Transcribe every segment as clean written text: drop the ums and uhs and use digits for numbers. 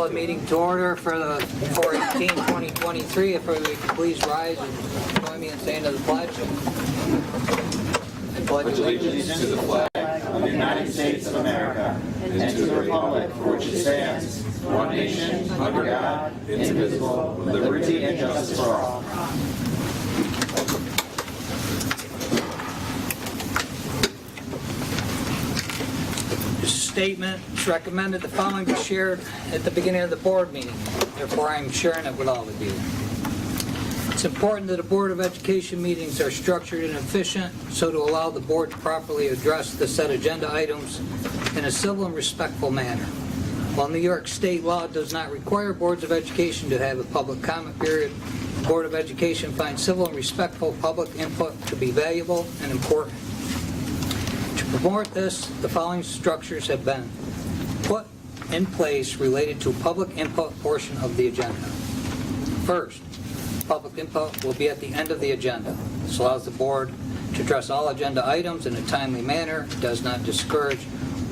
Call a meeting to order for the 4/18/2023. If everybody could please rise and join me in saying to the pledge. I pledge allegiance to the flag of the United States of America and to the republic for which it stands, one nation, under God, indivisible, with liberty and justice for all. Statement. It's recommended the following be shared at the beginning of the board meeting. Therefore, I am sharing it with all of you. It's important that the Board of Education meetings are structured and efficient, so to allow the board to properly address the set agenda items in a civil and respectful manner. While New York state law does not require boards of education to have a public comment period, the Board of Education finds civil and respectful public input to be valuable and important. To promote this, the following structures have been put in place related to public input portion of the agenda. First, public input will be at the end of the agenda. This allows the board to address all agenda items in a timely manner, does not discourage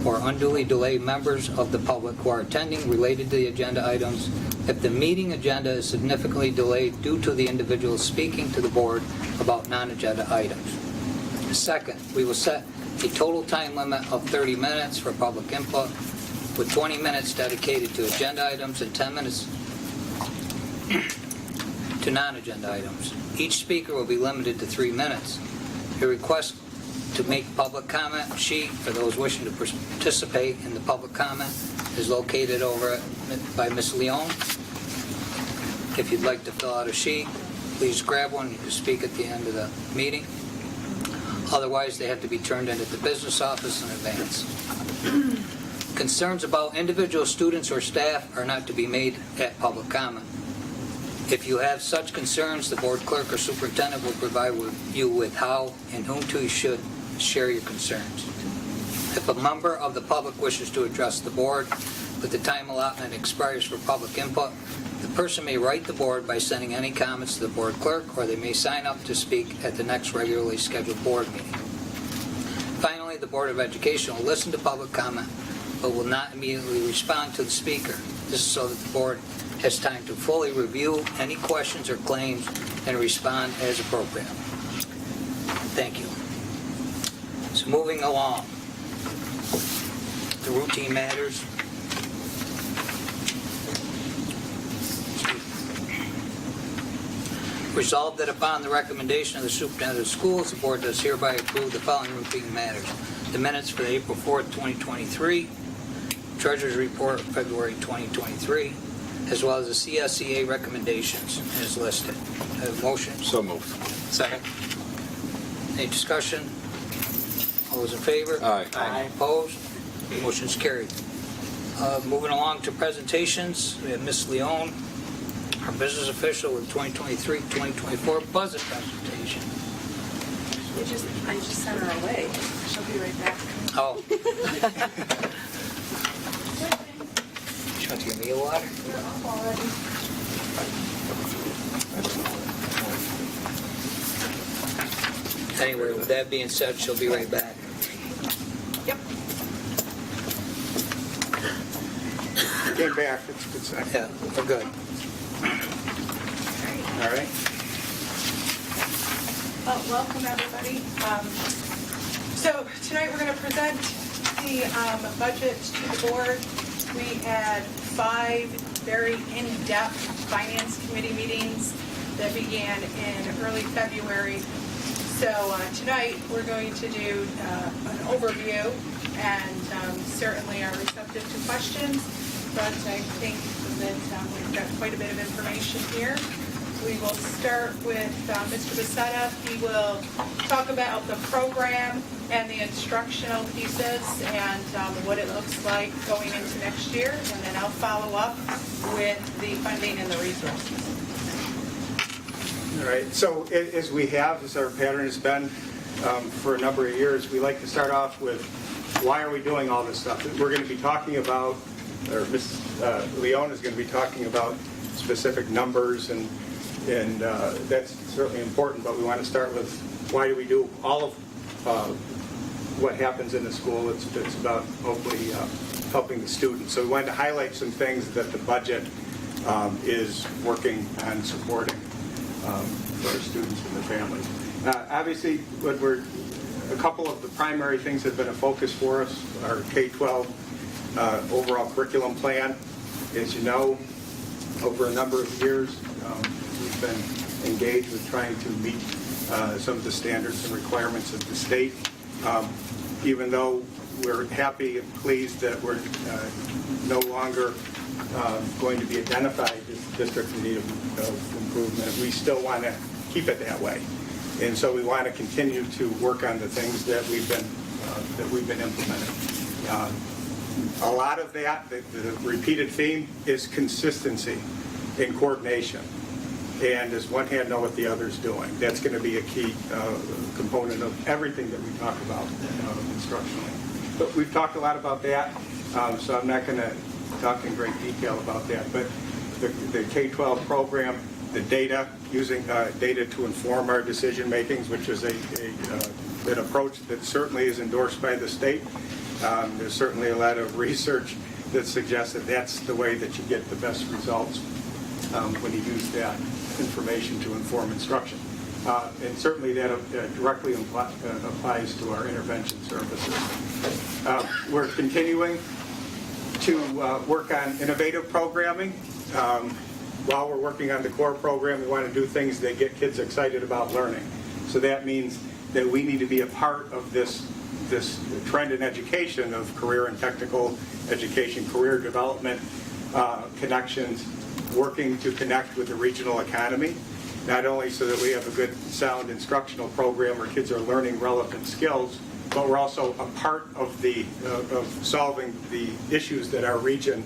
or unduly delay members of the public who are attending related to the agenda items if the meeting agenda is significantly delayed due to the individual speaking to the board about non-agenda items. Second, we will set a total time limit of 30 minutes for public input, with 20 minutes dedicated to agenda items and 10 minutes to non-agenda items. Each speaker will be limited to 3 minutes. A request to make public comment sheet for those wishing to participate in the public comment is located over by Ms. Leon. If you'd like to fill out a sheet, please grab one. You can speak at the end of the meeting. Otherwise, they have to be turned in at the business office in advance. Concerns about individual students or staff are not to be made at public comment. If you have such concerns, the board clerk or superintendent will provide you with how and whom to should share your concerns. If a member of the public wishes to address the board, but the time allotment expires for public input, the person may write the board by sending any comments to the board clerk, or they may sign up to speak at the next regularly scheduled board meeting. Finally, the Board of Education will listen to public comment, but will not immediately respond to the speaker. This is so that the board has time to fully review any questions or claims and respond as appropriate. Thank you. So moving along, the routine matters. Resolved that upon the recommendation of the superintendent of schools, the board does hereby approve the following routine matters. The minutes for April 4th, 2023, Treasurer's Report, February 2023, as well as the CSEA recommendations is listed. I have a motion. So moved. Second. Any discussion? All those in favor? Aye. Aye. Opposed? Motion's carried. Moving along to presentations, we have Ms. Leon, our business official with 2023-2024 budget presentation. I just sent her away. She'll be right back. Oh. You want to give me a water? Anyway, with that being said, she'll be right back. Yep. Came back. It's Yeah, we're good. all right. Well, welcome everybody. So tonight we're going to present the budget to the board. We had 5 very in-depth finance committee meetings that began in early February. So tonight we're going to do an overview and certainly are receptive to questions, but I think that we've got quite a bit of information here. We will start with Mr. Becerra. He will talk about the program and the instructional pieces and what it looks like going into next year, and then I'll follow up with the funding and the resources. All right. So as our pattern has been for a number of years, we like to start off with why are we doing all this stuff? We're going to be talking about, or Ms. Leon is going to be talking about specific numbers, and that's certainly important, but we want to start with why do we do all of what happens in the school. It's about hopefully helping the students. So we wanted to highlight some things that the budget is working on supporting for our students and their families. Obviously, a couple of the primary things that have been a focus for us are K-12 overall curriculum plan. As you know, over a number of years, we've been engaged with trying to meet some of the standards and requirements of the state. Even though we're happy and pleased that we're no longer going to be identified as a district in need of improvement, we still want to keep it that way. And so we want to continue to work on the things that we've been implementing. A lot of that, the repeated theme, is consistency and coordination. And does one hand know what the other's doing? That's going to be a key component of everything that we talk about instructionally. But we've talked a lot about that, so I'm not going to talk in great detail about that. But the K-12 program, the data, using data to inform our decision makings, which is an approach that certainly is endorsed by the state. There's certainly a lot of research that suggests that that's the way that you get the best results when you use that information to inform instruction. And certainly that directly applies to our intervention services. We're continuing to work on innovative programming. While we're working on the core program, we want to do things that get kids excited about learning. So that means that we need to be a part of this trend in education of career and technical education, career development connections, working to connect with the regional economy, not only so that we have a good, sound instructional program where kids are learning relevant skills, but we're also a part of solving the issues that our region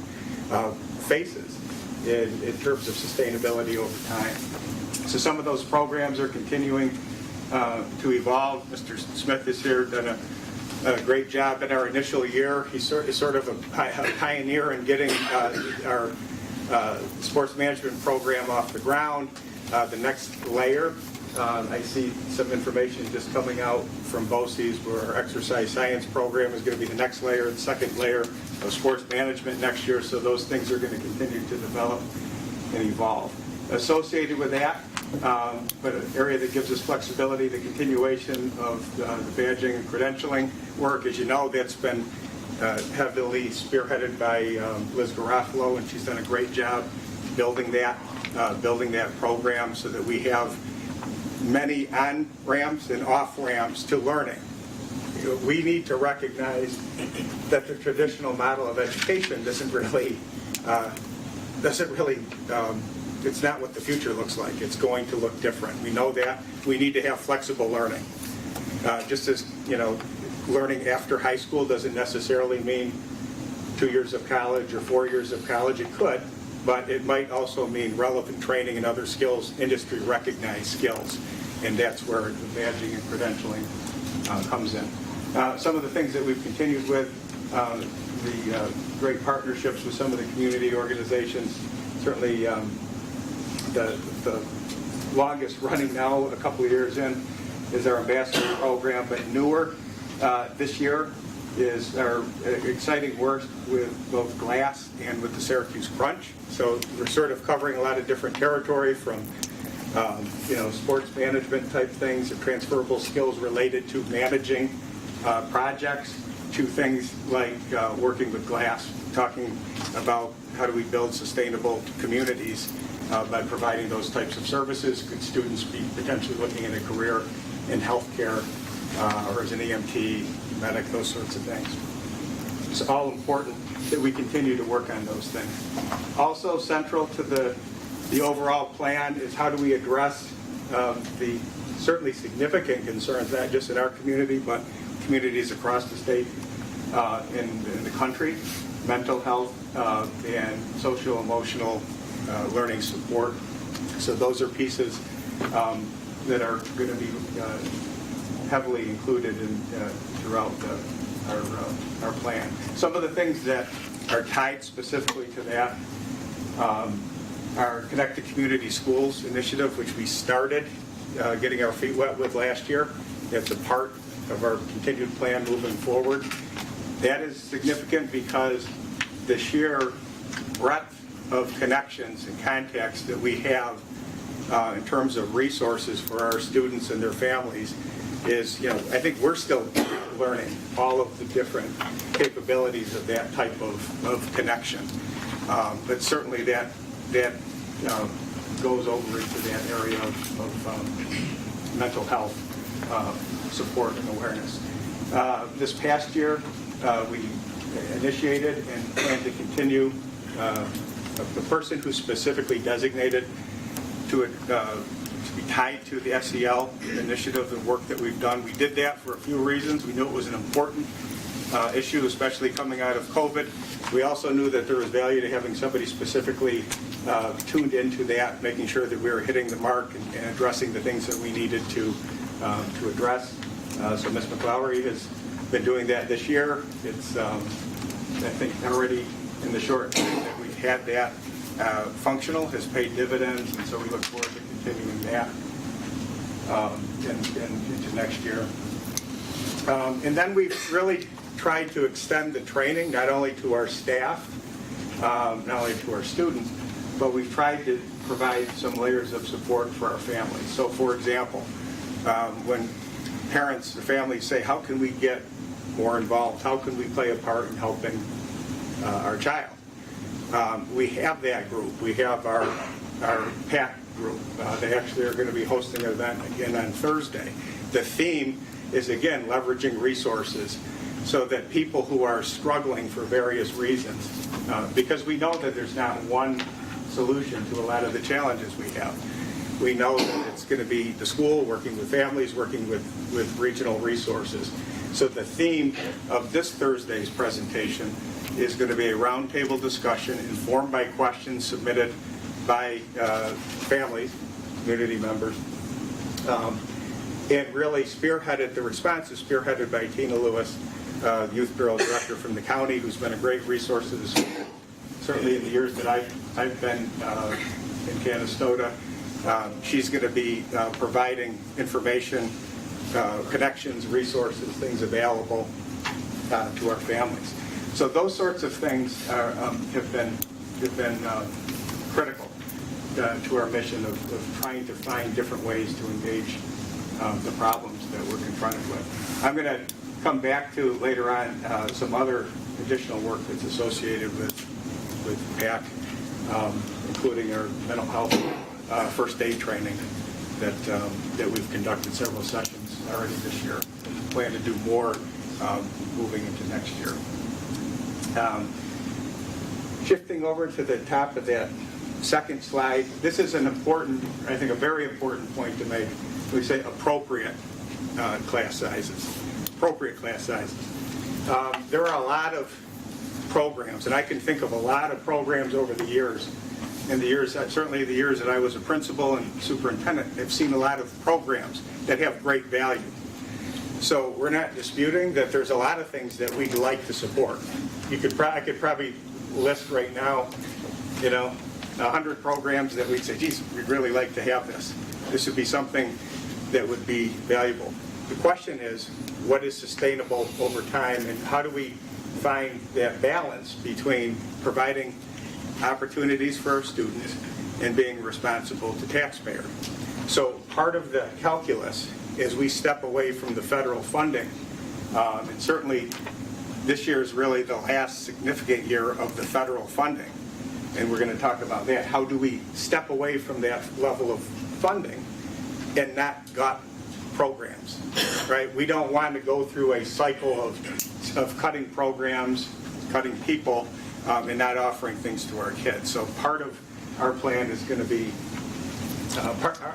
faces in terms of sustainability over time. So some of those programs are continuing to evolve. Mr. Smith is here, done a great job in our initial year. He's sort of a pioneer in getting our sports management program off the ground. The next layer, I see some information just coming out from BOCES where our exercise science program is going to be the next layer, the second layer of sports management next year, so those things are going to continue to develop and evolve. Associated with that, but an area that gives us flexibility, the continuation of the badging and credentialing work. As you know, that's been heavily spearheaded by Liz Garofalo, and she's done a great job building that program so that we have many on-ramps and off-ramps to learning. We need to recognize that the traditional model of education doesn't really, it's not what the future looks like. It's going to look different. We know that. We need to have flexible learning. Just as, learning after high school doesn't necessarily mean 2 years of college or 4 years of college. It could, but it might also mean relevant training and other skills, industry-recognized skills, and that's where the badging and credentialing comes in. Some of the things that we've continued with, the great partnerships with some of the community organizations, certainly the longest running now, a couple of years in, is our ambassador program, but newer this year is our exciting work with both GLASS and with the Syracuse Crunch. So we're sort of covering a lot of different territory from sports management type things or transferable skills related to managing projects to things like working with GLASS, talking about how do we build sustainable communities by providing those types of services. Could students be potentially looking at a career in healthcare or as an EMT, medic, those sorts of things. It's all important that we continue to work on those things. Also central to the overall plan is how do we address the certainly significant concerns, not just in our community, but communities across the state in the country, mental health and social-emotional learning support. So those are pieces that are going to be heavily included throughout our plan. Some of the things that are tied specifically to that our Connect to Community Schools initiative, which we started getting our feet wet with last year. It's a part of our continued plan moving forward. That is significant because the sheer breadth of connections and contacts that we have in terms of resources for our students and their families is, I think we're still learning all of the different capabilities of that type of connection. But certainly that goes over into that area of mental health support and awareness. This past year, we initiated and plan to continue the person who's specifically designated to be tied to the SEL initiative and work that we've done. We did that for a few reasons. We knew it was an important issue, especially coming out of COVID. We also knew that there was value to having somebody specifically tuned into that, making sure that we were hitting the mark and addressing the things that we needed to address. So Ms. McLaury has been doing that this year. It's, I think, already in the short time that we've had that functional, has paid dividends, and so we look forward to continuing that into next year. And then we've really tried to extend the training, not only to our staff, not only to our students, but we've tried to provide some layers of support for our families. So, for example, when parents or families say, how can we get more involved? How can we play a part in helping our child? We have that group. We have our PAC group. They actually are going to be hosting an event again on Thursday. The theme is, again, leveraging resources so that people who are struggling for various reasons, because we know that there's not one solution to a lot of the challenges we have. We know that it's going to be the school working with families, working with regional resources. So the theme of this Thursday's presentation is going to be a roundtable discussion informed by questions submitted by families, community members, and really the response is spearheaded by Tina Lewis, Youth Bureau Director from the county, who's been a great resource to the school. Certainly in the years that I've been in Canastota, she's going to be providing information, connections, resources, things available to our families. So those sorts of things have been critical to our mission of trying to find different ways to engage the problems that we're confronted with. I'm going to come back to later on some other additional work that's associated with PAC, including our mental health first aid training that we've conducted several sessions already this year. We plan to do more moving into next year. Shifting over to the top of that second slide, this is an important, I think a very important point to make. We say appropriate class sizes. Appropriate class sizes. There are a lot of programs, and I can think of a lot of programs over the years. In the years, certainly the years that I was a principal and superintendent, I've seen a lot of programs that have great value. So we're not disputing that there's a lot of things that we'd like to support. I could probably list right now, 100 programs that we'd say, geez, we'd really like to have this. This would be something that would be valuable. The question is, what is sustainable over time, and how do we find that balance between providing opportunities for our students and being responsible to taxpayers? So part of the calculus is we step away from the federal funding, and certainly this year is really the last significant year of the federal funding, and we're going to talk about that. How do we step away from that level of funding and not gut programs, right? We don't want to go through a cycle of cutting programs, cutting people, and not offering things to our kids. So part of our plan is going to be,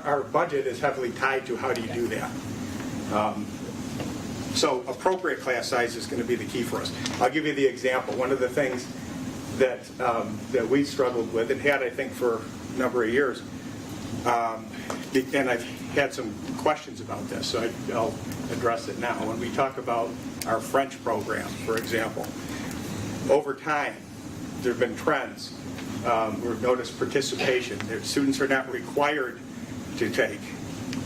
our budget is heavily tied to how do you do that. So appropriate class size is going to be the key for us. I'll give you the example. One of the things that we struggled with and had, I think, for a number of years, and I've had some questions about this, so I'll address it now. When we talk about our French program, for example, over time, there have been trends. We've noticed participation. Students are not required to take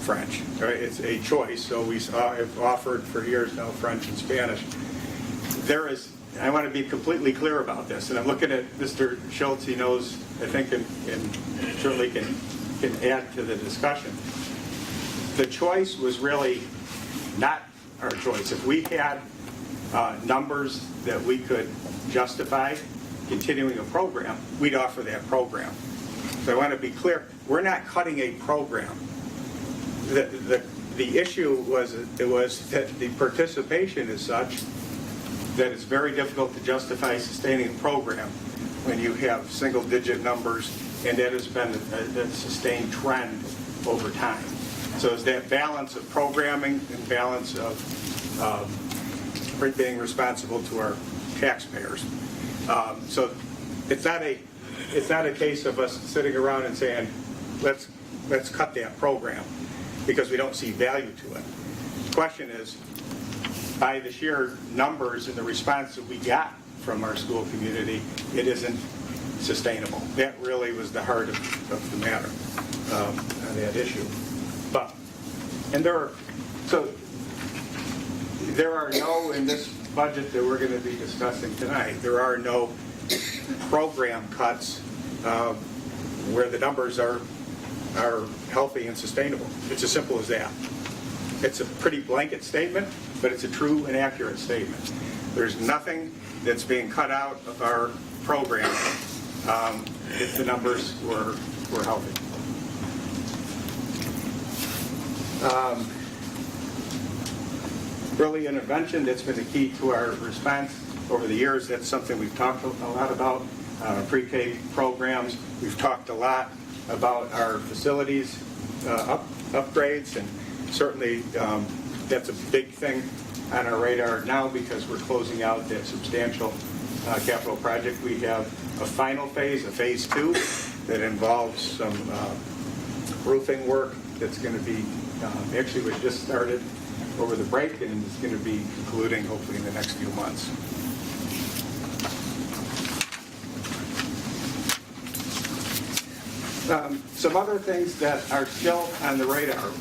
French. Right? It's a choice. So we have offered for years now French and Spanish. There is I want to be completely clear about this, and I'm looking at Mr. Schultz. He knows, I think, and certainly can add to the discussion. The choice was really not our choice. If we had numbers that we could justify continuing a program, we'd offer that program. So I want to be clear, we're not cutting a program. The issue was that the participation is such that it's very difficult to justify sustaining a program when you have single-digit numbers, and that has been a sustained trend over time. So it's that balance of programming and balance of being responsible to our taxpayers. So it's not a case of us sitting around and saying, let's cut that program because we don't see value to it. The question is, by the sheer numbers and the response that we got from our school community, it isn't sustainable. That really was the heart of the matter on that issue. There are no, in this budget that we're going to be discussing tonight, there are no program cuts where the numbers are healthy and sustainable. It's as simple as that. It's a pretty blanket statement, but it's a true and accurate statement. There's nothing that's being cut out of our program if the numbers were healthy. Early intervention, that's been the key to our response over the years. That's something we've talked a lot about. Pre-K programs. We've talked a lot about our facilities upgrades, and certainly that's a big thing on our radar now because we're closing out that substantial capital project. We have a final phase, a phase 2, that involves some roofing work that's going to be, actually we just started over the break, and it's going to be concluding hopefully in the next few months. Some other things that are still on the radar,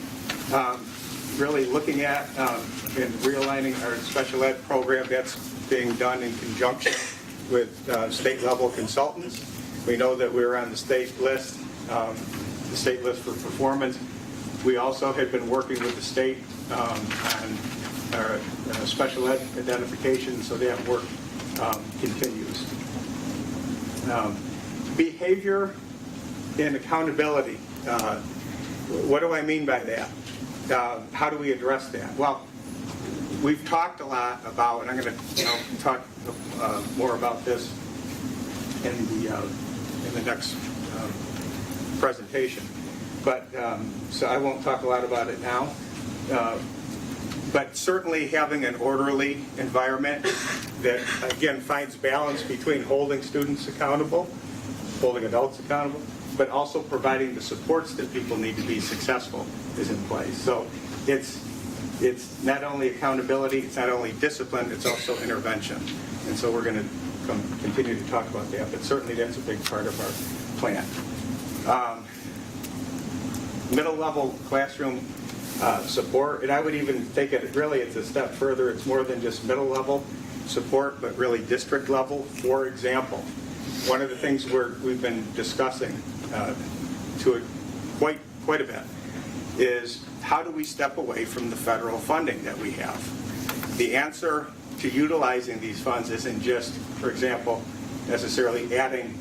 really looking at and realigning our special ed program. That's being done in conjunction with state-level consultants. We know that we're on the state list for performance. We also had been working with the state on our special ed identification, so that work continues. Behavior and accountability. What do I mean by that? How do we address that? Well, we've talked a lot about, and I'm going to talk more about this in the next presentation. But so I won't talk a lot about it now. But certainly having an orderly environment that, again, finds balance between holding students accountable, holding adults accountable, but also providing the supports that people need to be successful is in place. So it's not only accountability, it's not only discipline, it's also intervention. And so we're going to continue to talk about that, but certainly that's a big part of our plan. Middle level classroom support, and I would even take it, really it's a step further. It's more than just middle level support, but really district level. For example, one of the things we've been discussing quite a bit is how do we step away from the federal funding that we have? The answer to utilizing these funds isn't just, for example, necessarily adding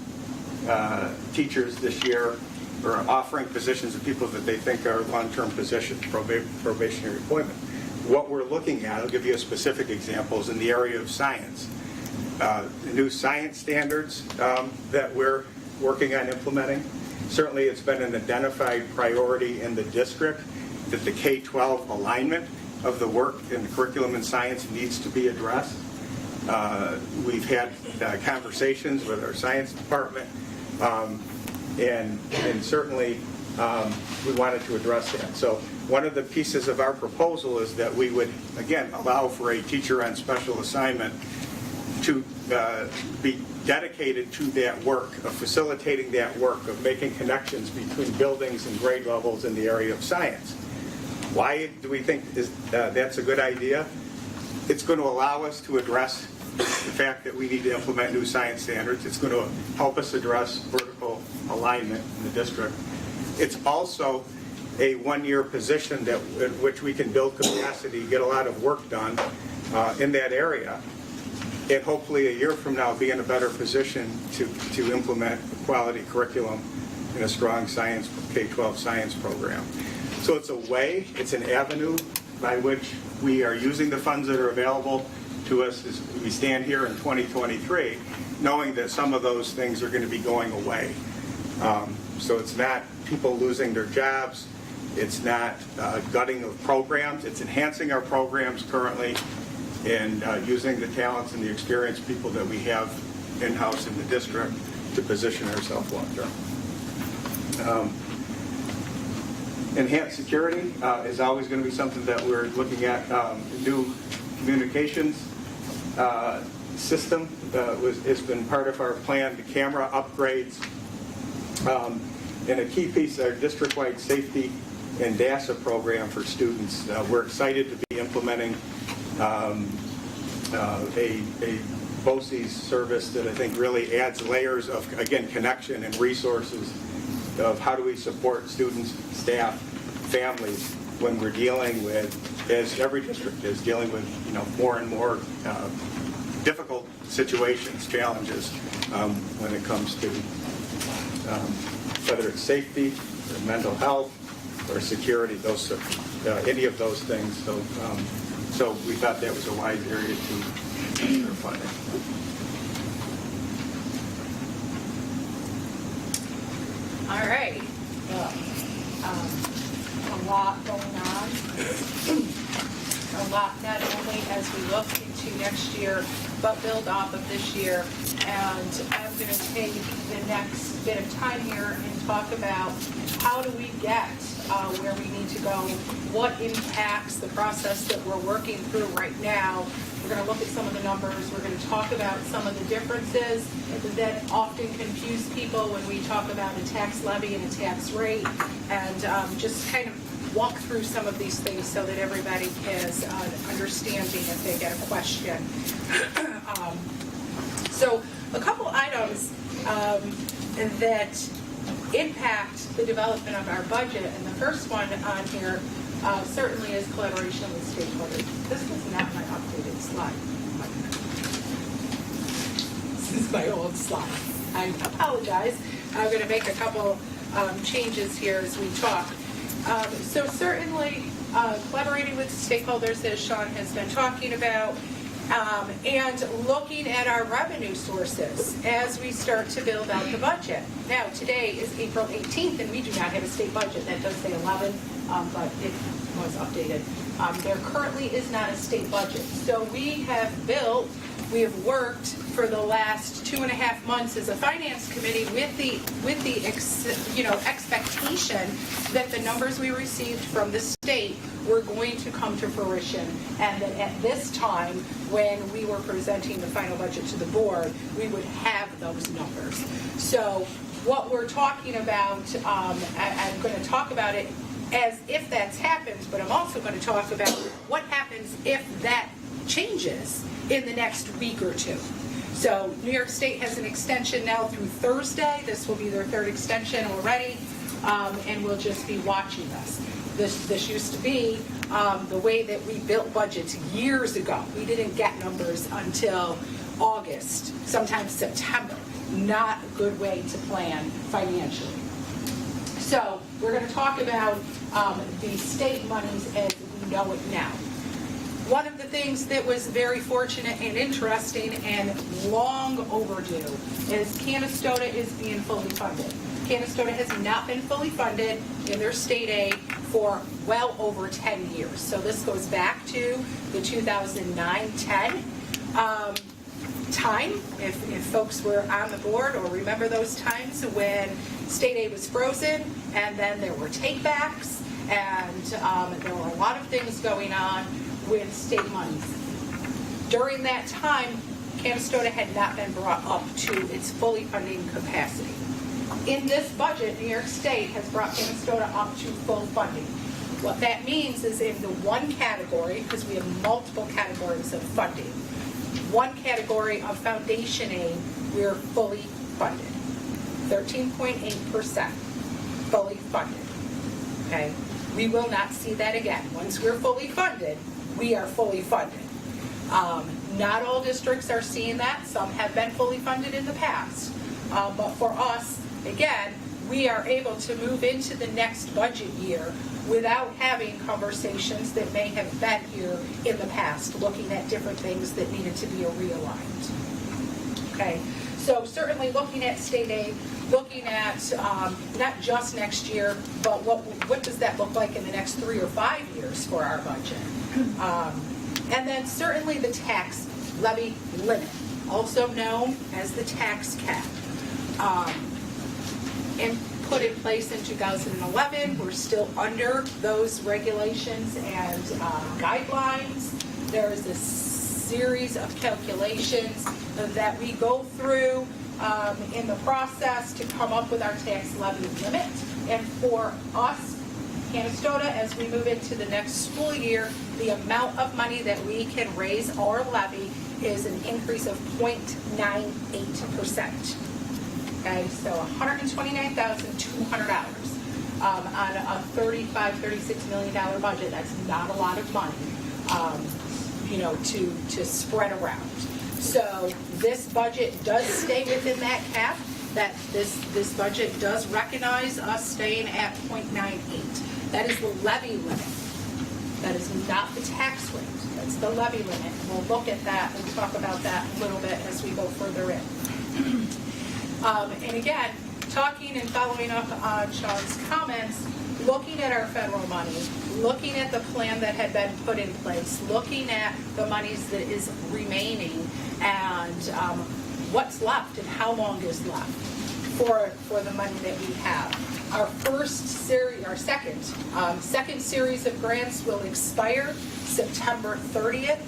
teachers this year or offering positions to people that they think are long-term positions, probationary appointment. What we're looking at, I'll give you a specific example, is in the area of science. The new science standards that we're working on implementing. Certainly it's been an identified priority in the district that the K-12 alignment of the work in the curriculum in science needs to be addressed. We've had conversations with our science department, and certainly we wanted to address that. So one of the pieces of our proposal is that we would, again, allow for a teacher on special assignment to be dedicated to that work, of facilitating that work, of making connections between buildings and grade levels in the area of science. Why do we think that's a good idea? It's going to allow us to address the fact that we need to implement new science standards. It's going to help us address vertical alignment in the district. It's also a one-year position that in which we can build capacity, get a lot of work done in that area, and hopefully a year from now be in a better position to implement a quality curriculum in a strong science K-12 science program. So it's a way, it's an avenue by which we are using the funds that are available to us as we stand here in 2023, knowing that some of those things are going to be going away. So it's not people losing their jobs, it's not gutting of programs, it's enhancing our programs currently and using the talents and the experienced people that we have in-house in the district to position ourselves long-term. Enhanced security is always going to be something that we're looking at. New communications system has been part of our plan, the camera upgrades. And a key piece, our district-wide safety and DASA program for students. We're excited to be implementing a BOCES service that I think really adds layers of, again, connection and resources of how do we support students, staff, families when we're dealing with, as every district is, dealing with more and more difficult situations, challenges when it comes to whether it's safety or mental health or security, those any of those things. So we thought that was a wise area to consider funding. All right. A lot going on. A lot not only as we look into next year, but build off of this year. And I'm going to take the next bit of time here and talk about how do we get where we need to go, what impacts the process that we're working through right now. We're going to look at some of the numbers. We're going to talk about some of the differences that often confuse people when we talk about a tax levy and a tax rate, and just kind of walk through some of these things so that everybody has an understanding if they get a question. So a couple items that impact the development of our budget, and the first one on here certainly is collaboration with stakeholders. This is not my updated slide. This is my old slide. I apologize. I'm going to make a couple changes here as we talk. So certainly collaborating with stakeholders, as Sean has been talking about, and looking at our revenue sources as we start to build out the budget. Now, today is April 18th, and we do not have a state budget. That does say 11, but it was updated. There currently is not a state budget. So we have worked for the last 2.5 months as a finance committee with the expectation that the numbers we received from the state were going to come to fruition, and that at this time, when we were presenting the final budget to the board, we would have those numbers. So what we're talking about, I'm going to talk about it as if that's happened, but I'm also going to talk about what happens if that changes in the next week or two. So New York State has an extension now through Thursday. This will be their third extension already, and we'll just be watching this. This used to be the way that we built budgets years ago. We didn't get numbers until August, sometimes September. Not a good way to plan financially. So we're going to talk about the state monies as we know it now. One of the things that was very fortunate and interesting and long overdue is Canastota is being fully funded. Canastota has not been fully funded in their state aid for well over 10 years. So this goes back to the 2009-10 time, if folks were on the board or remember those times when state aid was frozen and then there were takebacks and there were a lot of things going on with state monies. During that time, Canastota had not been brought up to its fully funding capacity. In this budget, New York State has brought Canastota up to full funding. What that means is in the one category, because we have multiple categories of funding, one category of foundation aid, we're fully funded. 13.8% fully funded. Okay? We will not see that again. Once we're fully funded, we are fully funded. Not all districts are seeing that. Some have been fully funded in the past. But for us, again, we are able to move into the next budget year without having conversations that may have been here in the past, looking at different things that needed to be realigned. Okay, so certainly looking at state aid, looking at not just next year, but what does that look like in the next 3 or 5 years for our budget? And then certainly the tax levy limit, also known as the tax cap. And put in place in 2011. We're still under those regulations and guidelines. There is a series of calculations that we go through in the process to come up with our tax levy limit. And for us, Canastota, as we move into the next school year, the amount of money that we can raise or levy is an increase of 0.98%. Okay, so $129,200 on a $36 million budget. That's not a lot of money, to spread around. So this budget does stay within that cap. That this budget does recognize us staying at 0.98. That is the levy limit. That is not the tax rate. That's the levy limit. We'll look at that and talk about that a little bit as we go further in. And again, talking and following up on Sean's comments, looking at our federal money, looking at the plan that had been put in place, looking at the monies that is remaining, and what's left and how long is left for the money that we have. Our second series of grants will expire September 30th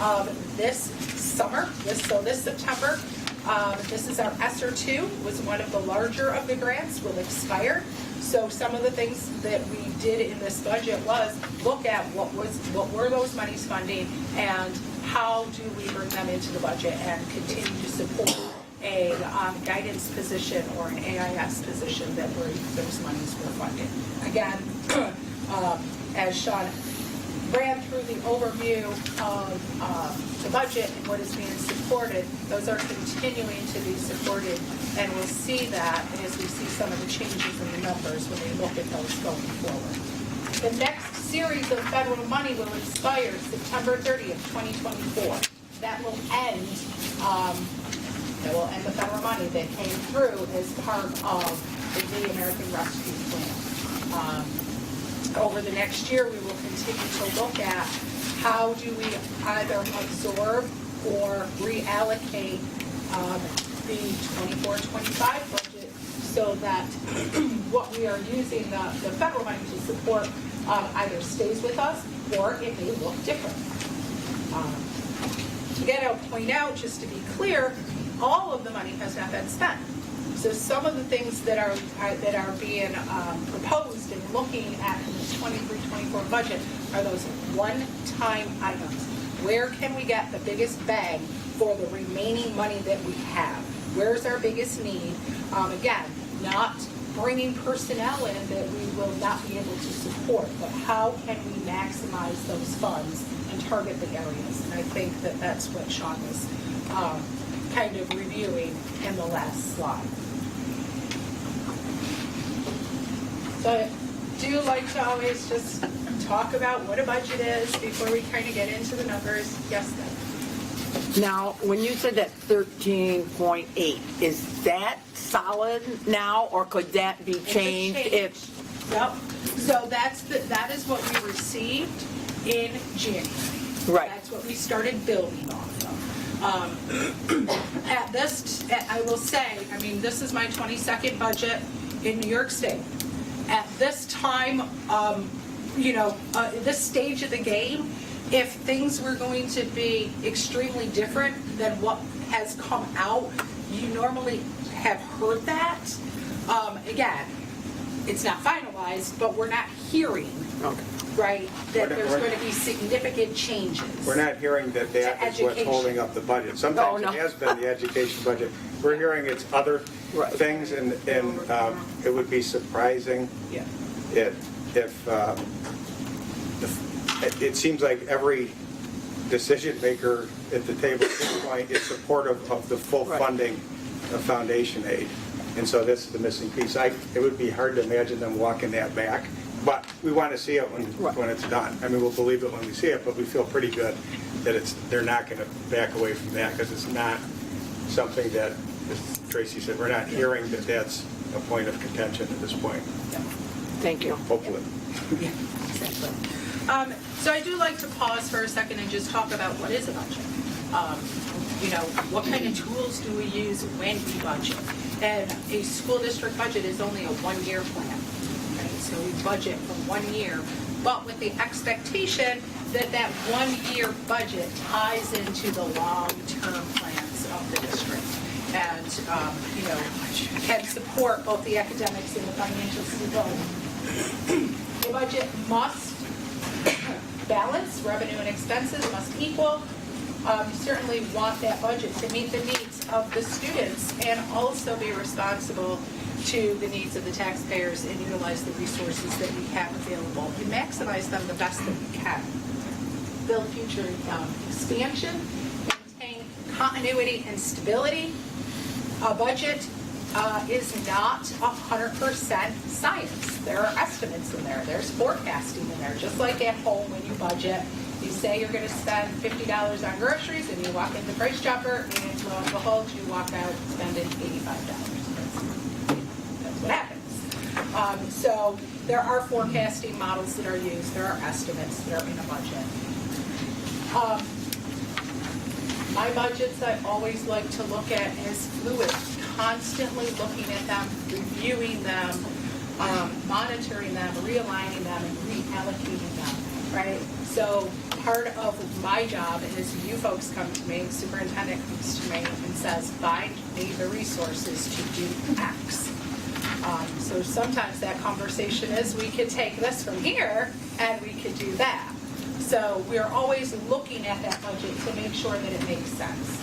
of this summer. This September. This is our ESSER 2, was one of the larger of the grants, will expire. So some of the things that we did in this budget was look at what were those monies funding and how do we bring them into the budget and continue to support a guidance position or an AIS position that where those monies were funded. Again, as Sean ran through the overview of the budget and what is being supported, those are continuing to be supported, and we'll see that as we see some of the changes in the numbers when we look at those going forward. The next series of federal money will expire September 30th, 2024. That will end the federal money that came through as part of the American Rescue Plan. Over the next year, we will continue to look at how do we either absorb or reallocate the 24-25 budget so that what we are using the federal money to support either stays with us or it may look different. Again, I'll point out, just to be clear, all of the money has not been spent. So some of the things that are being proposed and looking at in this 23-24 budget are those one-time items. Where can we get the biggest bang for the remaining money that we have? Where's our biggest need? Again, not bringing personnel in that we will not be able to support, but how can we maximize those funds and target the areas? And I think that that's what Sean was kind of reviewing in the last slide. So I do like to always just talk about what a budget is before we kind of get into the numbers. Yes, then. Now, when you said that 13.8, is that solid now, or could that be changed if? Yep. So that is what we received in January. Right. That's what we started building off of. I will say, I mean, this is my 22nd budget in New York State. At this time, this stage of the game, if things were going to be extremely different than what has come out, you normally have heard that. Again, it's not finalized, but we're not hearing Okay. right? That there's We're- going to be significant changes. We're not hearing that To that is what's education. holding up the budget. Sometimes No. it has been the education budget. We're hearing it's other Right. things, and it would be surprising Yeah. if it seems like every decision maker at the table at this point is supportive of the full Right. funding of foundation aid. And so this is the missing piece. It would be hard to imagine them walking that back, but we want to see it when it's done. I mean, we'll believe it when we see it, but we feel pretty good that they're not going to back away from that, because it's not something that, as Tracy said, we're not hearing that that's a point of contention at this point, Thank you. hopefully. Yeah, exactly. So I do like to pause for a second and just talk about what is a budget. What kind of tools do we use when we budget? And a school district budget is only a one-year plan, right? So we budget for 1 year, but with the expectation that that 1 year budget ties into the long-term plans of the district. And, can support both the academics and the financial stability. The budget must balance, revenue and expenses must equal. You certainly want that budget to meet the needs of the students and also be responsible to the needs of the taxpayers and utilize the resources that we have available and maximize them the best that we can. Build future expansion, maintain continuity and stability. A budget is not 100% science. There are estimates in there. There's forecasting in there. Just like at home when you budget, you say you're going to spend $50 on groceries and you walk in the Price Chopper and lo and behold, you walk out spending $85. That's what happens. So there are forecasting models that are used. There are estimates that are in a budget. My budgets I always like to look at as fluid, constantly looking at them, reviewing them, monitoring them, realigning them, and reallocating them, right? So part of my job is you folks come to me, the superintendent comes to me and says, find me the resources to do X. So sometimes that conversation is, we could take this from here and we could do that. So we are always looking at that budget to make sure that it makes sense.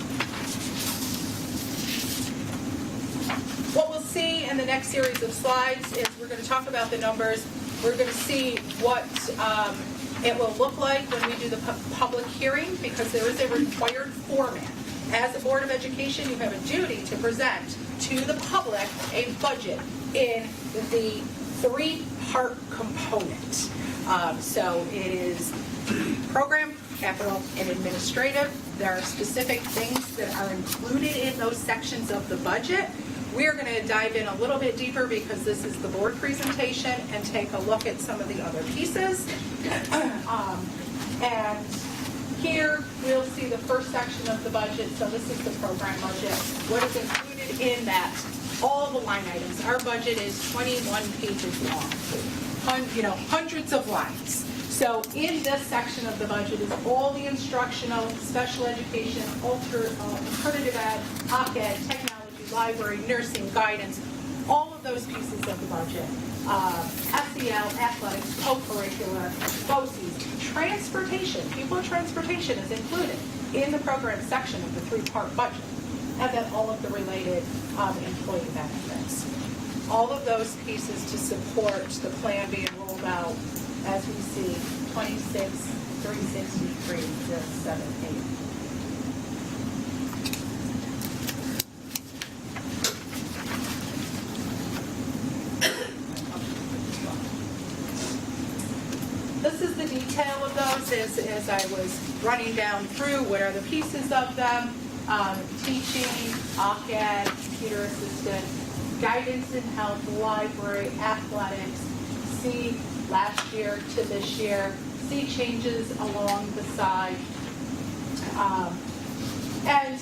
What we'll see in the next series of slides is we're going to talk about the numbers. We're going to see what it will look like when we do the public hearing, because there is a required format. As a Board of Education, you have a duty to present to the public a budget in the three-part component. So it is program, capital, and administrative. There are specific things that are included in those sections of the budget. We're going to dive in a little bit deeper because this is the board presentation and take a look at some of the other pieces. And here we'll see the first section of the budget. So this is the program budget. What is included in that? All the line items. Our budget is 21 pages long. Hundreds of lines. So in this section of the budget is all the instructional, special education, alternative ed, OC-Ed, technology, library, nursing, guidance, all of those pieces of the budget. SEL, athletics, co-curricular, BOCES, transportation. Pupil transportation is included in the program section of the three-part budget. And then all of the related employee benefits. All of those pieces to support the plan being rolled out as we see 26, 363, 078. This is the detail of those as I was running down through. What are the pieces of them? Teaching, OC-Ed, computer assistant, guidance and health, library, athletics, see last year to this year, see changes along the side. And,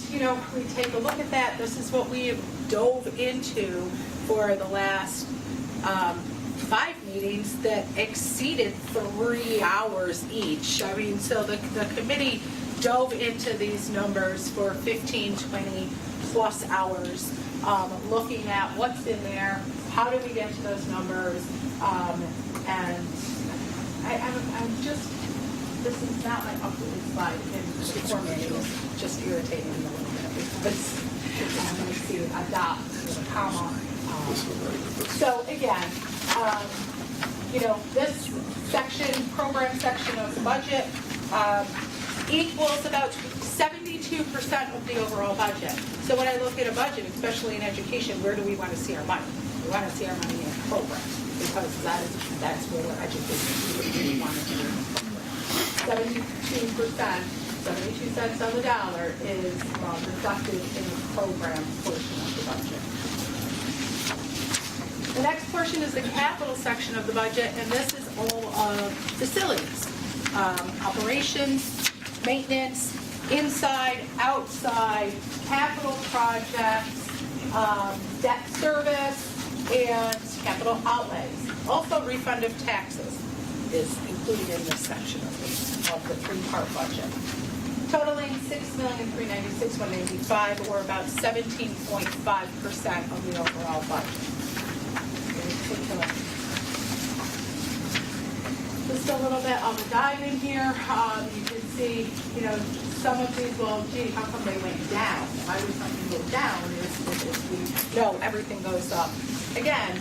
we take a look at that. This is what we have dove into for the last 5 meetings that exceeded 3 hours each. I mean, so the committee dove into these numbers for 15, 20 plus hours, looking at what's in there, how do we get to those numbers, and I'm just, this is not my updated slide, and the formatting is just irritating me a little bit, because I'm going to see a dot with a comma. So again, this section, program section of the budget, equals about 72% of the overall budget. So when I look at a budget, especially in education, where do we want to see our money? We want to see our money in a program, because that's where we're educating. We want to do in a program. 72%, 72 cents on the dollar is reflected in the program portion of the budget. The next portion is the capital section of the budget, and this is all of facilities, operations, maintenance, inside, outside, capital projects, debt service, and capital outlays. Also, refund of taxes is included in this section of the three-part budget. Totaling $6,396,185, or about 17.5% of the overall budget. Just a little bit of a dive in here. You can see, some of these, well, gee, how come they went down? Why would something go down if we know everything goes up? Again,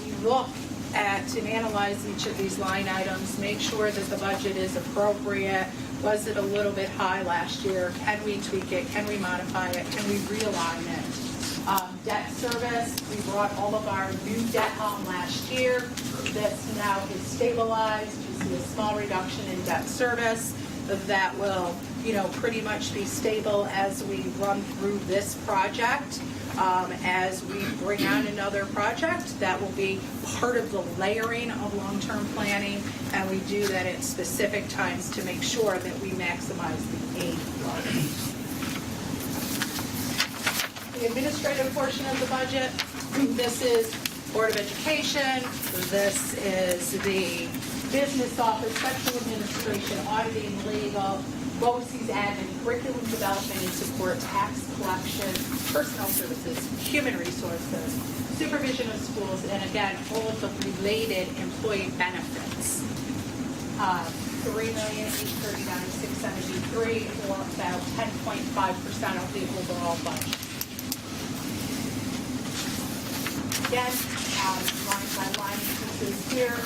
we look at and analyze each of these line items, make sure that the budget is appropriate. Was it a little bit high last year? Can we tweak it? Can we modify it? Can we realign it? Debt service, we brought all of our new debt on last year. This now is stabilized. You see a small reduction in debt service. That will, pretty much be stable as we run through this project. As we bring on another project, that will be part of the layering of long-term planning, and we do that at specific times to make sure that we maximize the aid flow. The administrative portion of the budget, this is Board of Education, this is the business office, central administration, auditing, legal, BOCES, admin, curriculum development and support, tax collection, personnel services, human resources, supervision of schools, and again, all of the related employee benefits. $3,839,673, or about 10.5% of the overall budget. Again, line by line, this is here.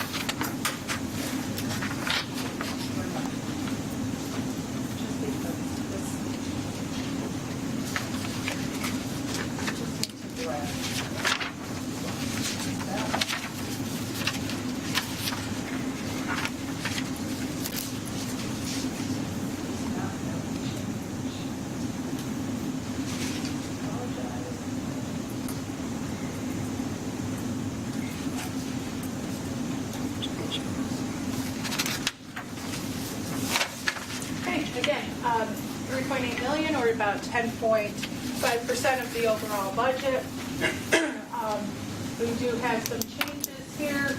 Again, 3.8 million, or about 10.5% of the overall budget. We do have some changes here,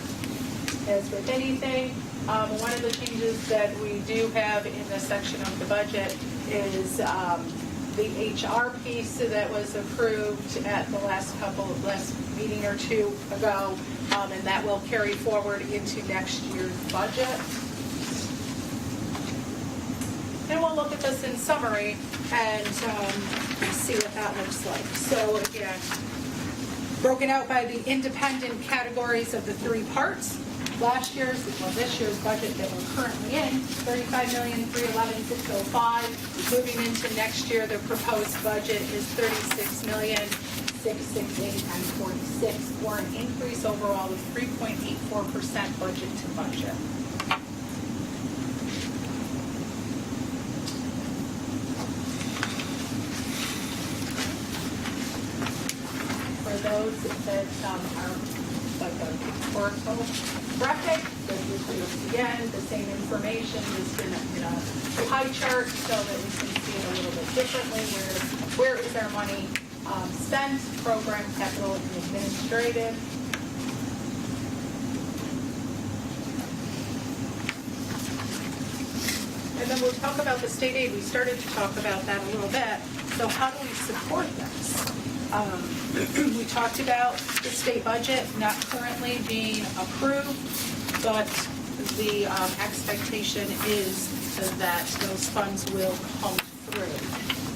as with anything. One of the changes that we do have in this section of the budget is the HR piece that was approved at the last meeting or two ago, and that will carry forward into next year's budget. And we'll look at this in summary and see what that looks like. So again, broken out by the independent categories of the three parts. This year's budget that we're currently in, $35,311,605. Moving into next year, the proposed budget is $36,668,946, or an increase overall of 3.84% budget to budget. Those that are like a historical graphic, this is again the same information just in a pie chart so that we can see it a little bit differently. Where is our money spent? Program, capital, and administrative. And then we'll talk about the state aid. We started to talk about that a little bit. So how do we support this? We talked about the state budget not currently being approved, but the expectation is that those funds will come through.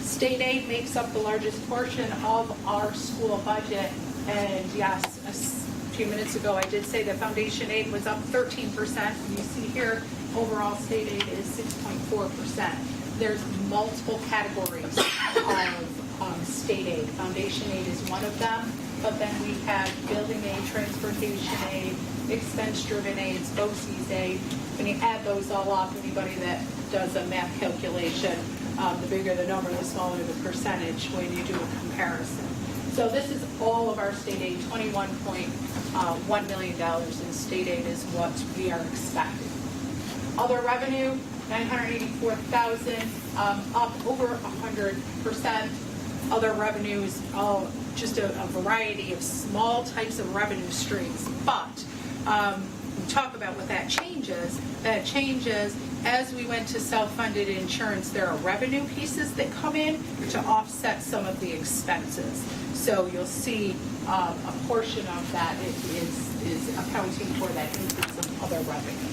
State aid makes up the largest portion of our school budget, and yes, a few minutes ago I did say that foundation aid was up 13%. You see here, overall state aid is 6.4%. There's multiple categories of state aid. Foundation aid is one of them, but then we have building aid, transportation aid, expense-driven aids, BOCES aid. When you add those all up, anybody that does a math calculation, the bigger the number, the smaller the percentage when you do a comparison. So this is all of our state aid. $21.1 million in state aid is what we are expecting. Other revenue, $984,000, up over 100%. Other revenues, just a variety of small types of revenue streams. But we talk about what that changes. That changes as we went to self-funded insurance. There are revenue pieces that come in to offset some of the expenses. So you'll see a portion of that is accounting for that increase of other revenue.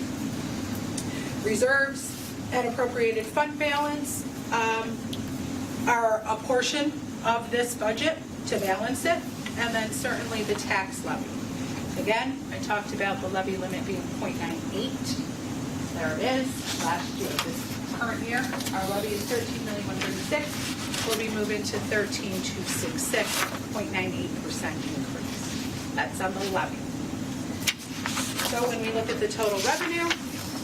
Reserves and appropriated fund balance are a portion of this budget to balance it, and then certainly the tax levy. Again, I talked about the levy limit being 0.98. There it is. Last year, this current year, our levy is $13,106,000. We'll be moving to $13,266,000, 0.98% increase. That's on the levy. So when we look at the total revenue,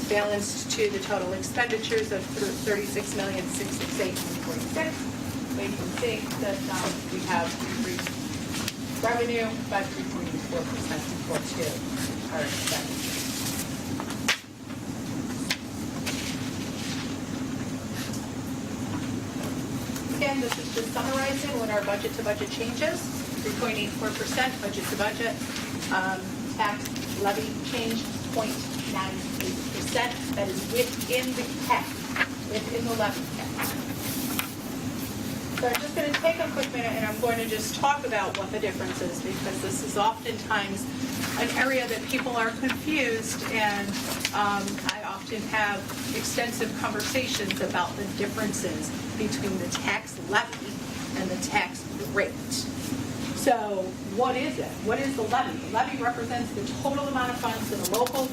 balanced to the total expenditures of $36,668,146, we can see that we have increased revenue by 3.4% equal to our expenditures. Again, this is just summarizing what our budget to budget changes. 3.84% budget to budget. Tax levy change 0.98%. That is within the cap, within the levy cap. So I'm just going to take a quick minute and I'm going to just talk about what the difference is, because this is oftentimes an area that people are confused, and I often have extensive conversations about the differences between the tax levy and the tax rate. So what is it? What is the levy? The levy represents the total amount of funds that a local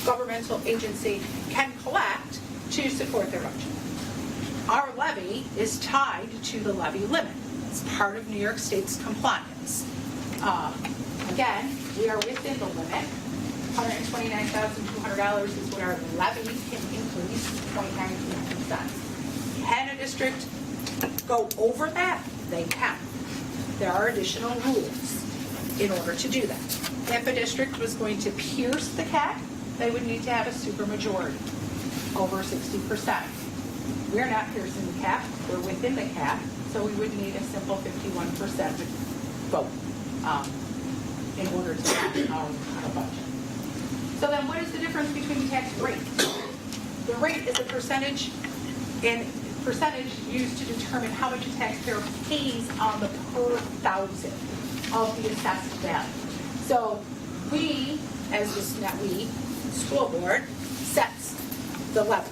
governmental agency can collect to support their budget. Our levy is tied to the levy limit. It's part of New York State's compliance. Again, we are within the limit. $129,200 is what our levy can increase, 0.19%. Can a district go over that? They can. There are additional rules in order to do that. If a district was going to pierce the cap, they would need to have a supermajority, over 60%. We're not piercing the cap, we're within the cap, so we would need a simple 51% vote in order to pass our budget. So then what is the difference between the tax rate? The rate is a percentage, and percentage used to determine how much a taxpayer pays on the per thousand of the assessed value. So we, school board, sets the levy.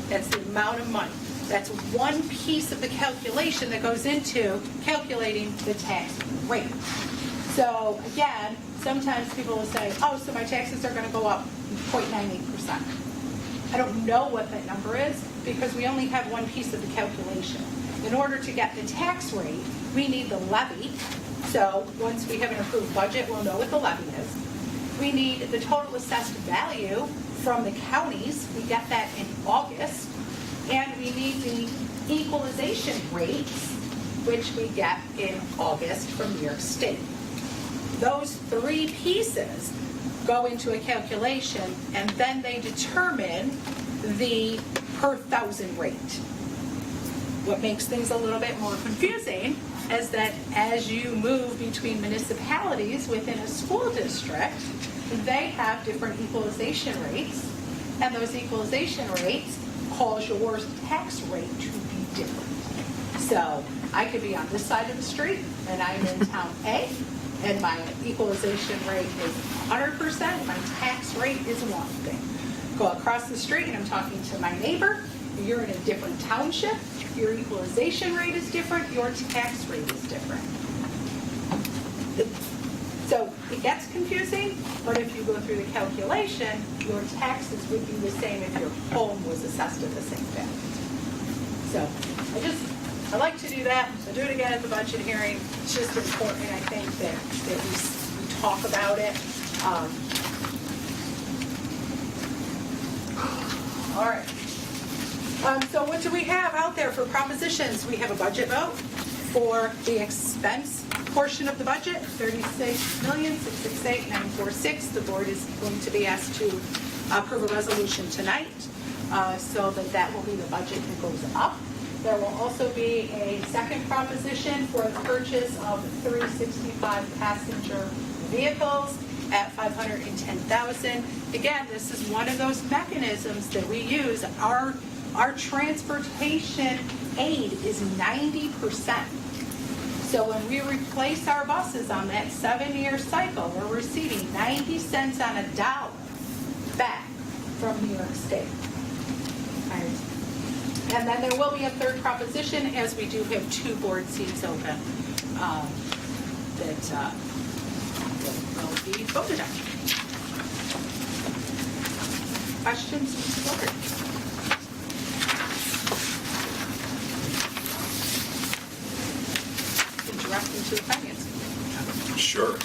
That's the amount of money. That's one piece of the calculation that goes into calculating the tax rate. So again, sometimes people will say, oh, so my taxes are going to go up 0.98%. I don't know what that number is because we only have one piece of the calculation. In order to get the tax rate, we need the levy. So once we have an approved budget, we'll know what the levy is. We need the total assessed value from the counties. We get that in August. And we need the equalization rates, which we get in August from New York State. Those three pieces go into a calculation, and then they determine the per thousand rate. What makes things a little bit more confusing is that as you move between municipalities within a school district, they have different equalization rates, and those equalization rates cause your tax rate to be different. So I could be on this side of the street, and I'm in town A, and my equalization rate is 100%, my tax rate is one thing. go across the street and I'm talking to my neighbor, you're in a different township, your equalization rate is different, your tax rate is different. So it gets confusing, but if you go through the calculation, your taxes would be the same if your home was assessed at the same value. So I like to do that, so do it again at the budget hearing. It's just important, I think, that we talk about it. All right. So what do we have out there for propositions? We have a budget vote for the expense portion of the budget, $36,668,946. The board is going to be asked to approve a resolution tonight, so that will be the budget that goes up. There will also be a second proposition for the purchase of 365 passenger vehicles at $510,000. Again, this is one of those mechanisms that we use. Our transportation aid is 90%. So when we replace our buses on that 7-year cycle, we're receiving 90 cents on a dollar back from New York State. And then there will be a third proposition, as we do have 2 board seats open that will be voted on. Questions, Mr. Booker? Direct into the finance. Sure.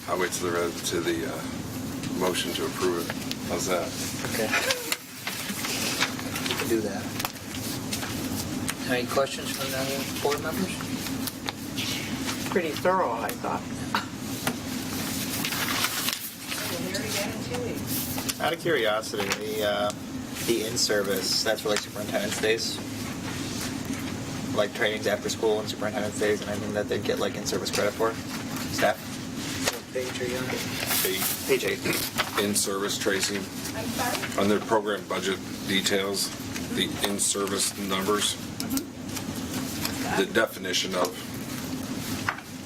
I'll wait till the motion to approve it. How's that? Okay. You can do that. Any questions from the board members? Pretty thorough, I thought. We'll hear it again in 2 weeks. Out of curiosity, the in-service, that's for like superintendent's days? Like trainings after school and superintendent's days and anything that they'd get like in-service credit for? Staff? What page are you on? Page 8. In-service, Tracy, I'm sorry? on their program budget details, the in-service numbers, the definition of,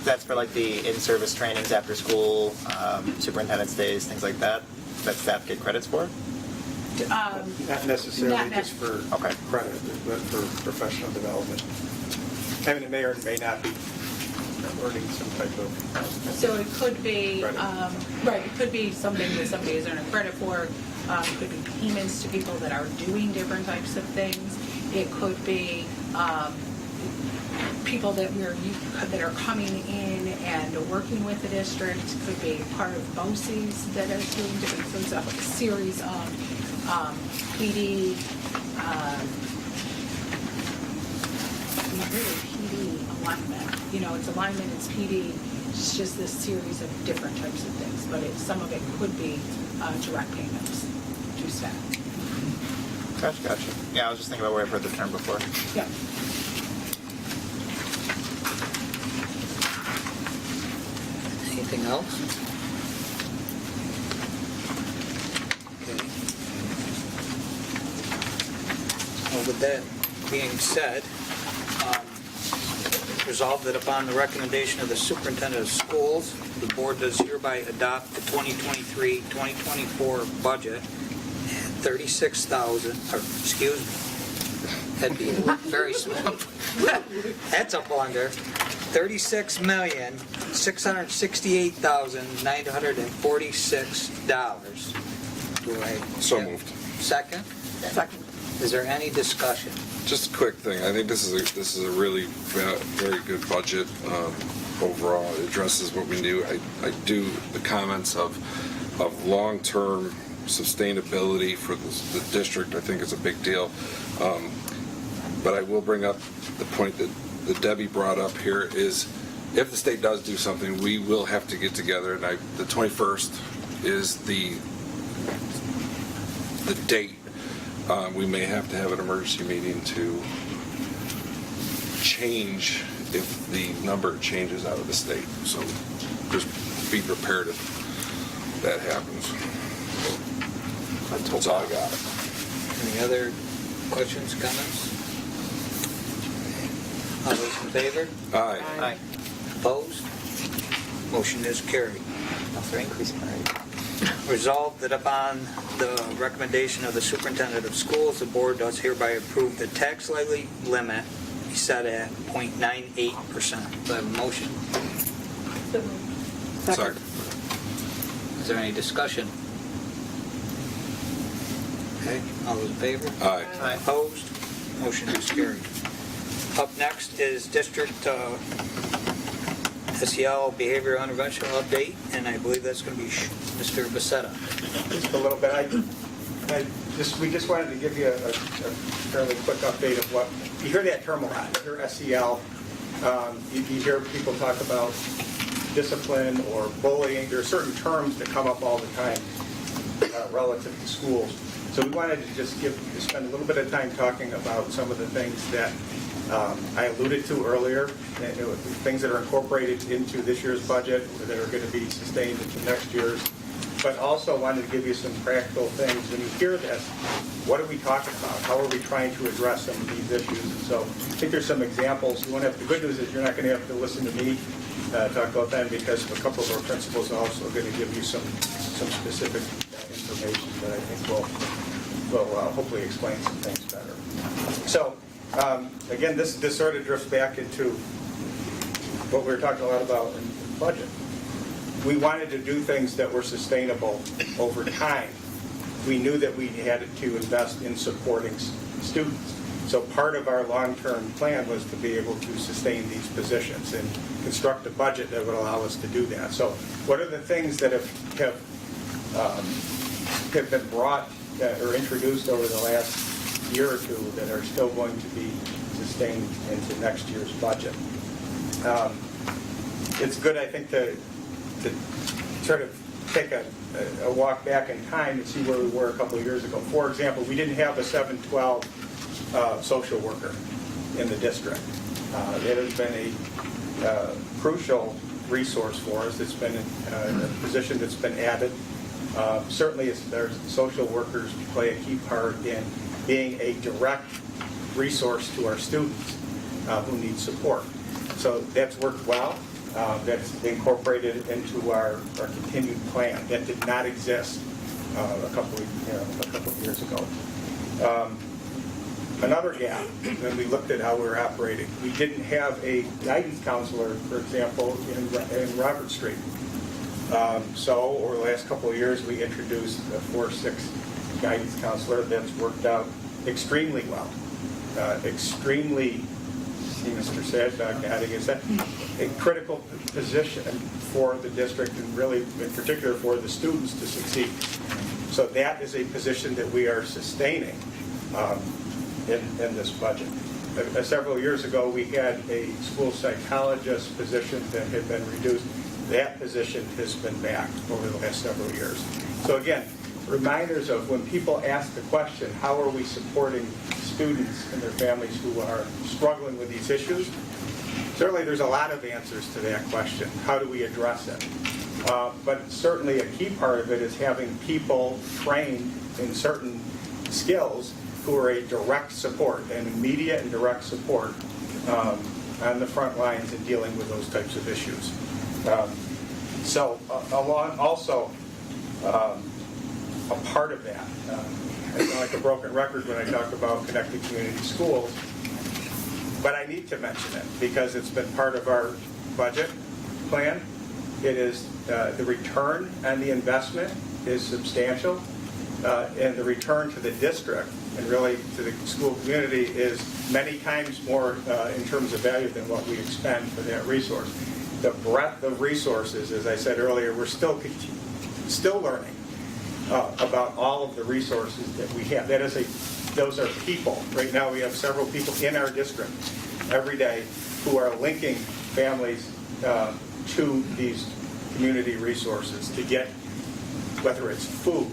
That's for like the in-service trainings after school, superintendent's days, things like that staff get credits for? Not necessarily just for Okay. credit, but for professional development. I mean, it may or may not be earning some type of... So it could be, Credit. right, it could be something that somebody is earning credit for. It could be payments to people that are doing different types of things. It could be people that are coming in and working with the district. It could be part of BOCES that are doing different things, a series of PD, PD alignment. You know, it's alignment, it's PD. It's just this series of different types of things, but some of it could be direct payments to staff. Gotcha. Yeah, I was just thinking about where I've heard the term before. Yeah. Anything else? Okay. Well, with that being said, resolved that upon the recommendation of the superintendent of schools, the board does hereby adopt the 2023-2024 budget at that'd be very small. That's a blunder. $36,668,946. Do I? so moved. Second? Second. Is there any discussion? Just a quick thing. I think this is a really very good budget overall. It addresses what we do. I do the comments of long-term sustainability for the district. I think is a big deal. But I will bring up the point that Debbie brought up here is if the state does do something, we will have to get together. And the 21st is the date. We may have to have an emergency meeting to change if the number changes out of the state. So just be prepared if that happens. That's all I got. Any other Questions, comments? All those in favor? Aye. Aye. Opposed? Motion is carried. They're increasing already. Resolved that upon the recommendation of the superintendent of schools, the board does hereby approve the tax levy limit be set at 0.98%. Do I have a motion? Second. Is there any discussion? Okay, all those in favor? Aye. Opposed? Motion is carried. Up next is District SEL Behavioral Intervention Update, and I believe that's going to be Mr. Becerra. Just a little bit. We just wanted to give you a fairly quick update of what, you hear that term a lot, you hear SEL, you hear people talk about discipline or bullying. There are certain terms that come up all the time relative to schools. So we wanted to just spend a little bit of time talking about some of the things that I alluded to earlier, things that are incorporated into this year's budget that are going to be sustained into next year's, but also wanted to give you some practical things. When you hear this, what are we talking about? How are we trying to address some of these issues? And so I think there's some examples. The good news is you're not going to have to listen to me talk about that, because a couple of our principals are also going to give you some specific information that I think will hopefully explain some things better. So again, this sort of drifts back into what we were talking a lot about in the budget. We wanted to do things that were sustainable over time. We knew that we had to invest in supporting students. So part of our long-term plan was to be able to sustain these positions and construct a budget that would allow us to do that. So what are the things that have been brought or introduced over the last year or two that are still going to be sustained into next year's budget? It's good, I think, to sort of take a walk back in time and see where we were a couple of years ago. For example, we didn't have a 712 social worker in the district. It has been a crucial resource for us. It's been a position that's been added. Certainly, there's social workers play a key part in being a direct resource to our students who need support. So that's worked well. That's incorporated into our continued plan. That did not exist a couple of years ago. Another gap, when we looked at how we were operating, we didn't have a guidance counselor, for example, in Robert Street. So over the last couple of years, we introduced a 4-6 guidance counselor that's worked out extremely well. Extremely, see Mr. Sadback adding, is that a critical position for the district, and really in particular for the students to succeed. So that is a position that we are sustaining in this budget. Several years ago, we had a school psychologist position that had been reduced. That position has been back over the last several years. So again, reminders of when people ask the question, how are we supporting students and their families who are struggling with these issues? Certainly there's a lot of answers to that question. How do we address it? But certainly a key part of it is having people trained in certain skills who are a direct support, an immediate and direct support on the front lines in dealing with those types of issues. So along also a part of that, I sound like a broken record when I talk about connected community schools, but I need to mention it because it's been part of our budget plan. It is the return on the investment is substantial, and the return to the district and really to the school community is many times more in terms of value than what we expend for that resource. The breadth of resources, as I said earlier, we're still learning about all of the resources that we have. Those are people. Right now we have several people in our district every day who are linking families to these community resources to get, whether it's food,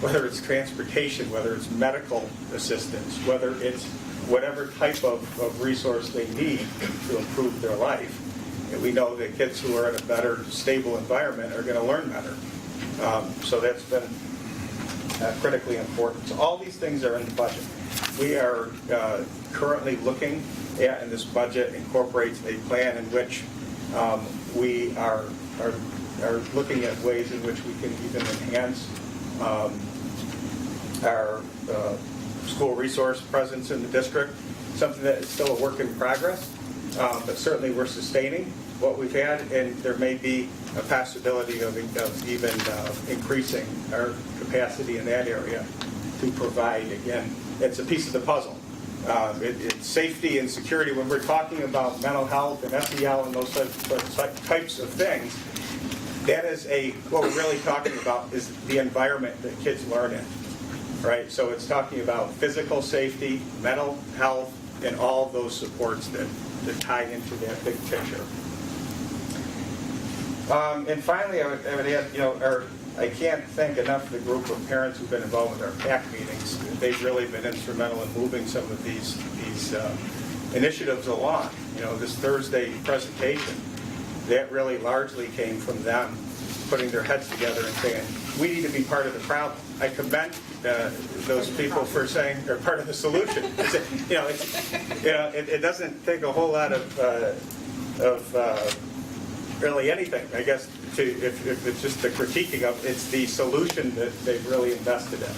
whether it's transportation, whether it's medical assistance, whether it's whatever type of resource they need to improve their life. And we know that kids who are in a better, stable environment are going to learn better. So that's been critically important. So all these things are in the budget. We are currently looking at, and this budget incorporates a plan in which we are looking at ways in which we can even enhance our school resource presence in the district, something that is still a work in progress, but certainly we're sustaining what we've had, and there may be a possibility of even increasing our capacity in that area to provide. Again, it's a piece of the puzzle. It's safety and security. When we're talking about mental health and SEL and those types of things, that is what we're really talking about is the environment that kids learn in, right? So it's talking about physical safety, mental health, and all of those supports that tie into that big picture. And finally, I would add, I can't thank enough the group of parents who've been involved with our PAC meetings. They've really been instrumental in moving some of these initiatives along. This Thursday presentation, that really largely came from them putting their heads together and saying, we need to be part of the problem. I commend those people for saying they're part of the solution. It doesn't take a whole lot of really anything, I guess, if it's just the critiquing of, it's the solution that they've really invested in.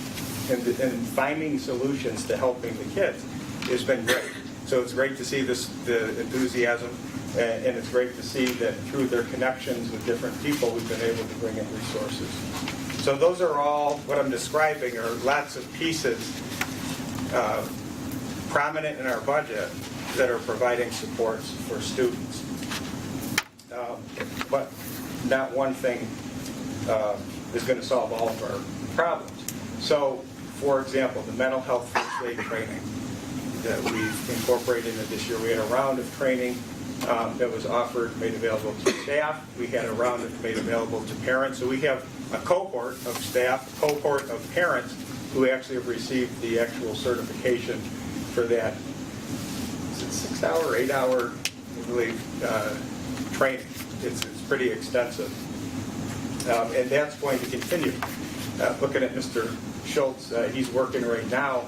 And finding solutions to helping the kids has been great. So it's great to see the enthusiasm, and it's great to see that through their connections with different people, we've been able to bring in resources. So those are all, what I'm describing are lots of pieces prominent in our budget that are providing supports for students. But not one thing is going to solve all of our problems. So, for example, the mental health first aid training that we've incorporated into this year. We had a round of training that was offered, made available to staff. We had a round that was made available to parents. So we have a cohort of staff, a cohort of parents who actually have received the actual certification for that. Is it 6-hour, 8-hour, I believe, training? It's pretty extensive. And that's going to continue. Looking at Mr. Schultz, he's working right now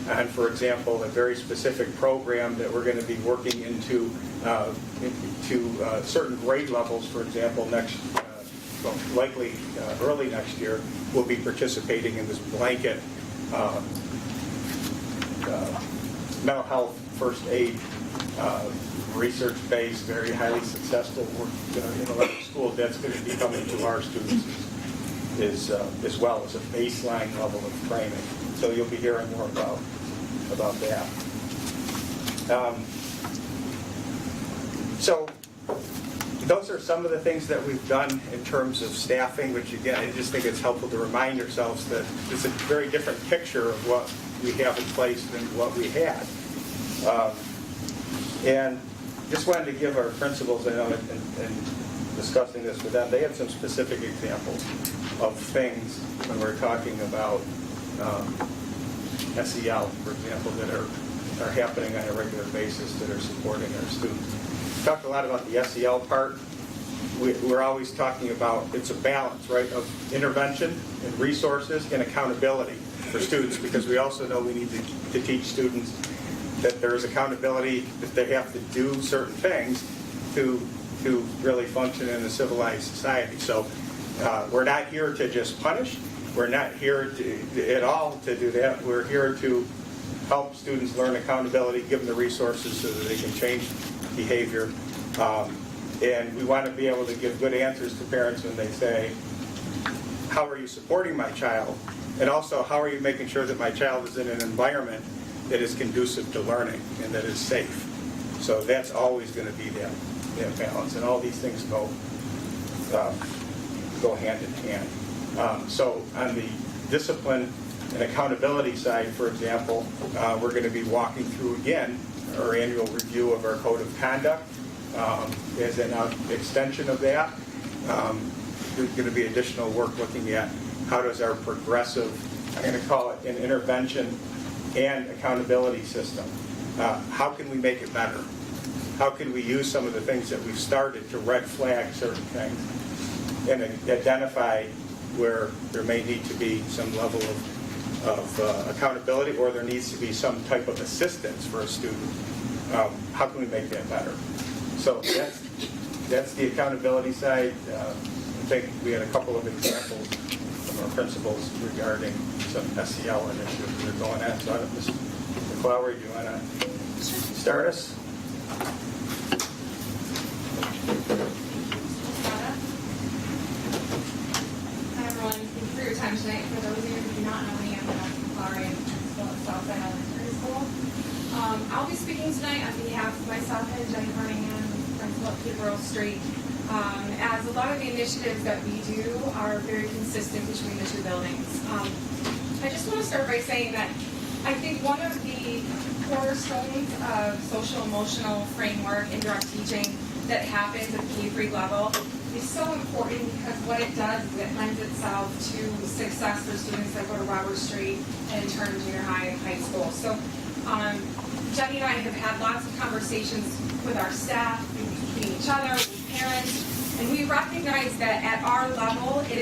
on, for example, a very specific program that we're going to be working into certain grade levels. For example, likely early next year, we'll be participating in this blanket mental health first aid research-based, very highly successful work in a lot of schools. That's going to be coming to our students as well as a baseline level of training. So you'll be hearing more about that. So those are some of the things that we've done in terms of staffing, which again, I just think it's helpful to remind ourselves that it's a very different picture of what we have in place than what we had. And just wanted to give our principals, I know, in discussing this with them, they had some specific examples of things when we're talking about SEL, for example, that are happening on a regular basis that are supporting our students. We talked a lot about the SEL part. We're always talking about it's a balance, right, of intervention and resources and accountability for students, because we also know we need to teach students that there is accountability, that they have to do certain things to really function in a civilized society. So we're not here to just punish. We're not here at all to do that. We're here to help students learn accountability, give them the resources so that they can change behavior. And we want to be able to give good answers to parents when they say, how are you supporting my child? And also, how are you making sure that my child is in an environment that is conducive to learning and that is safe? So that's always going to be that balance. And all these things go hand in hand. So on the discipline and accountability side, for example, we're going to be walking through again our annual review of our code of conduct. As an extension of that, there's going to be additional work looking at how does our progressive, I'm going to call it an intervention and accountability system, how can we make it better? How can we use some of the things that we've started to red flag certain things and identify where there may need to be some level of accountability, or there needs to be some type of assistance for a student, how can we make that better? So that's the accountability side. I think we had a couple of examples from our principals regarding some SEL initiatives we're going at. So Mr. McClowery, do you want to start us? Hi everyone, thank you for your time tonight. For those of you who do not know me, I'm Dr. McClowery. I'm the principal at Southside Elementary School. I'll be speaking tonight on behalf of myself and Jenny Birmingham, principal at Cape Earl Street, as a lot of the initiatives that we do are very consistent between the two buildings. I just want to start by saying that I think one of the cornerstones of social emotional framework in direct teaching that happens at the K-3 level is so important because what it does is it lends itself to success for students that go to Robert Street and in turn junior high and high school. So Jenny and I have had lots of conversations with our staff, between each other, with parents, and we recognize that at our level, it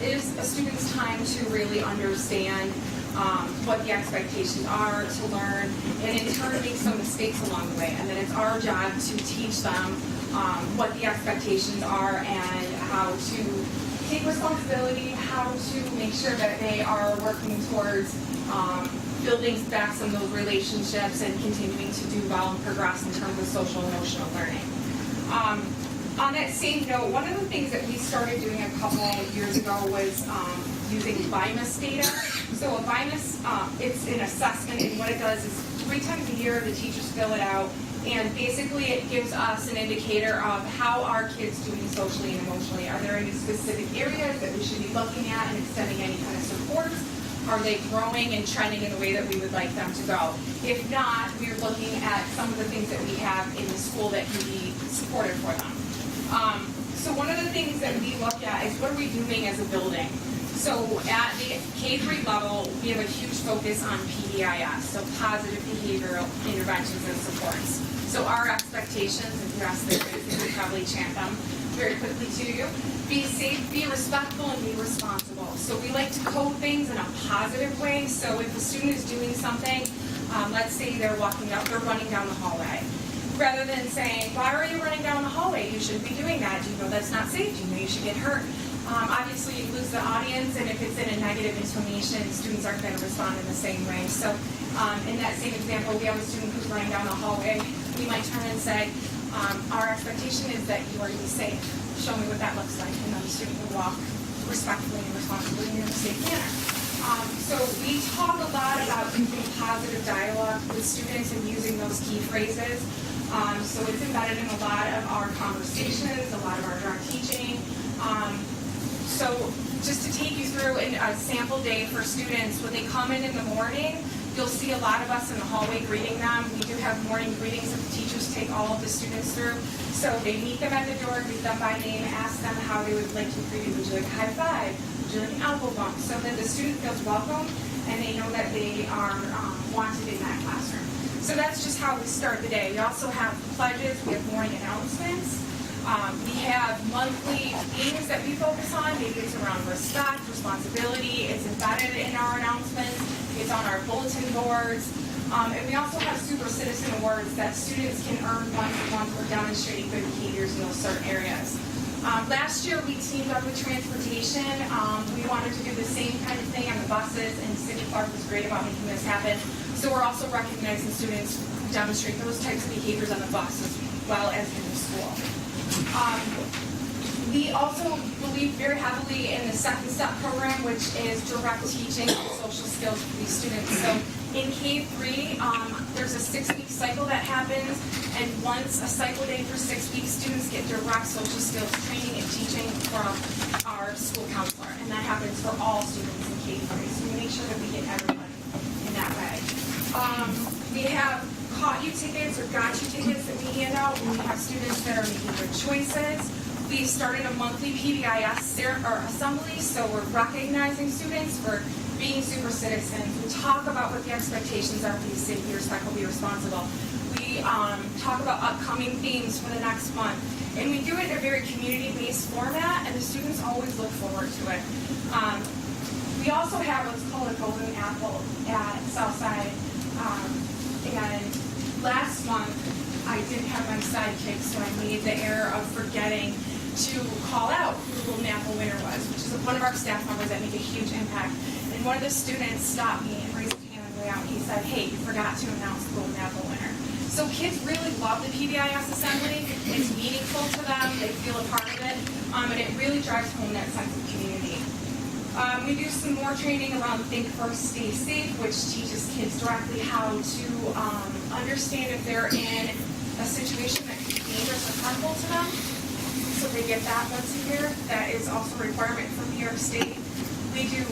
is a student's time to really understand what the expectations are, to learn, and in turn make some mistakes along the way. And then it's our job to teach them what the expectations are and how to take responsibility, how to make sure that they are working towards building back some of those relationships and continuing to do well and progress in terms of social emotional learning. On that same note, one of the things that we started doing a couple of years ago was using BOCES data. So a BOCES, it's an assessment, and what it does is 3 times a year the teachers fill it out, and basically it gives us an indicator of how are kids doing socially and emotionally. Are there any specific areas that we should be looking at and extending any kind of supports? Are they growing and trending in the way that we would like them to go? If not, we're looking at some of the things that we have in the school that can be supported for them. So one of the things that we look at is what are we doing as a building? So at the K-3 level, we have a huge focus on PBIS, so positive behavioral interventions and supports. So our expectations, if you ask the kids, they would probably chant them very quickly to you. Be safe, be respectful, and be responsible. So we like to code things in a positive way. So if a student is doing something, let's say they're running down the hallway. Rather than saying, why are you running down the hallway? You shouldn't be doing that. Do you know that's not safe? Do you know you should get hurt? Obviously, you lose the audience, and if it's in a negative intonation, students aren't going to respond in the same way. So in that same example, we have a student who's running down the hallway. We might turn and say, our expectation is that you are to be safe. Show me what that looks like. And then the student will walk respectfully and responsibly in a safe manner. So we talk a lot about using positive dialogue with students and using those key phrases. So it's embedded in a lot of our conversations, a lot of our direct teaching. So just to take you through a sample day for students, when they come in the morning, you'll see a lot of us in the hallway greeting them. We do have morning greetings that the teachers take all of the students through. So they meet them at the door, greet them by name, ask them how they would like to be greeted. Would you like a high five? Would you like an elbow bump? So that the student feels welcome and they know that they are wanted in that classroom. So that's just how we start the day. We also have pledges, we have morning announcements. We have monthly themes that we focus on. Maybe it's around respect, responsibility. It's embedded in our announcements. It's on our bulletin boards. And we also have Super Citizen Awards that students can earn once a month for demonstrating good behaviors in those certain areas. Last year, we teamed up with transportation. We wanted to do the same kind of thing on the buses, and City Park was great about making this happen. So we're also recognizing students who demonstrate those types of behaviors on the bus as well as in the school. We also believe very heavily in the Second Step program, which is direct teaching of social skills for these students. So in K-3, there's a 6-week cycle that happens, and once a cycle day for 6 weeks, students get direct social skills training and teaching from our school counselor, and that happens for all students in K-3. So we make sure that we get everybody in that way. We have Caught You tickets or Got You tickets that we hand out when we have students that are making good choices. We've started a monthly PBIS assembly, so we're recognizing students for being super citizens. We talk about what the expectations are for be safe, be respectful, be responsible. We talk about upcoming themes for the next month. And we do it in a very community-based format, and the students always look forward to it. We also have what's called a golden apple at Southside. And last month, I didn't have my sidekick, so I made the error of forgetting to call out who the golden apple winner was, which is one of our staff members that make a huge impact. And one of the students stopped me and raised his hand on the way out. He said, "Hey, you forgot to announce the golden apple winner." So kids really love the PBIS assembly. It's meaningful to them. They feel a part of it. And it really drives home that sense of community. We do some more training around Think First, Stay Safe, which teaches kids directly how to understand if they're in a situation that could be dangerous or harmful to them. So they get that once a year. That is also a requirement from New York State. We do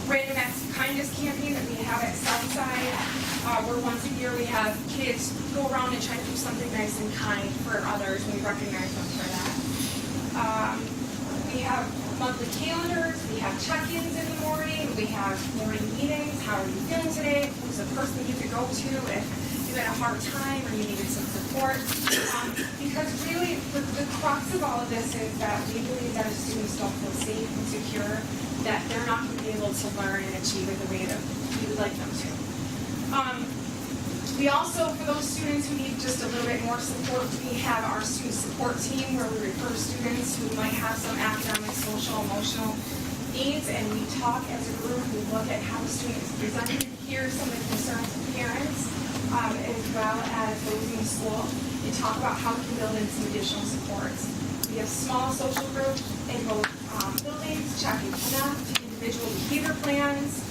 random acts of kindness campaign that we have at Southside, where once a year we have kids go around and try to do something nice and kind for others, and we recognize them for that. We have monthly calendars, we have check-ins in the morning, we have morning meetings. How are you feeling today? Who's the person you could go to if you had a hard time or you needed some support? Because really, the crux of all of this is that we believe that if students don't feel safe and secure, that they're not going to be able to learn and achieve it the way that we would like them to. We also, for those students who need just a little bit more support, we have our student support team where we refer students who might have some academic, social, emotional needs, and we talk as a group. We look at how the student is presented, hear some of the concerns of parents, as well as those in the school. We talk about how we can build in some additional supports. We have small social groups in both buildings, checking connect, individual behavior plans,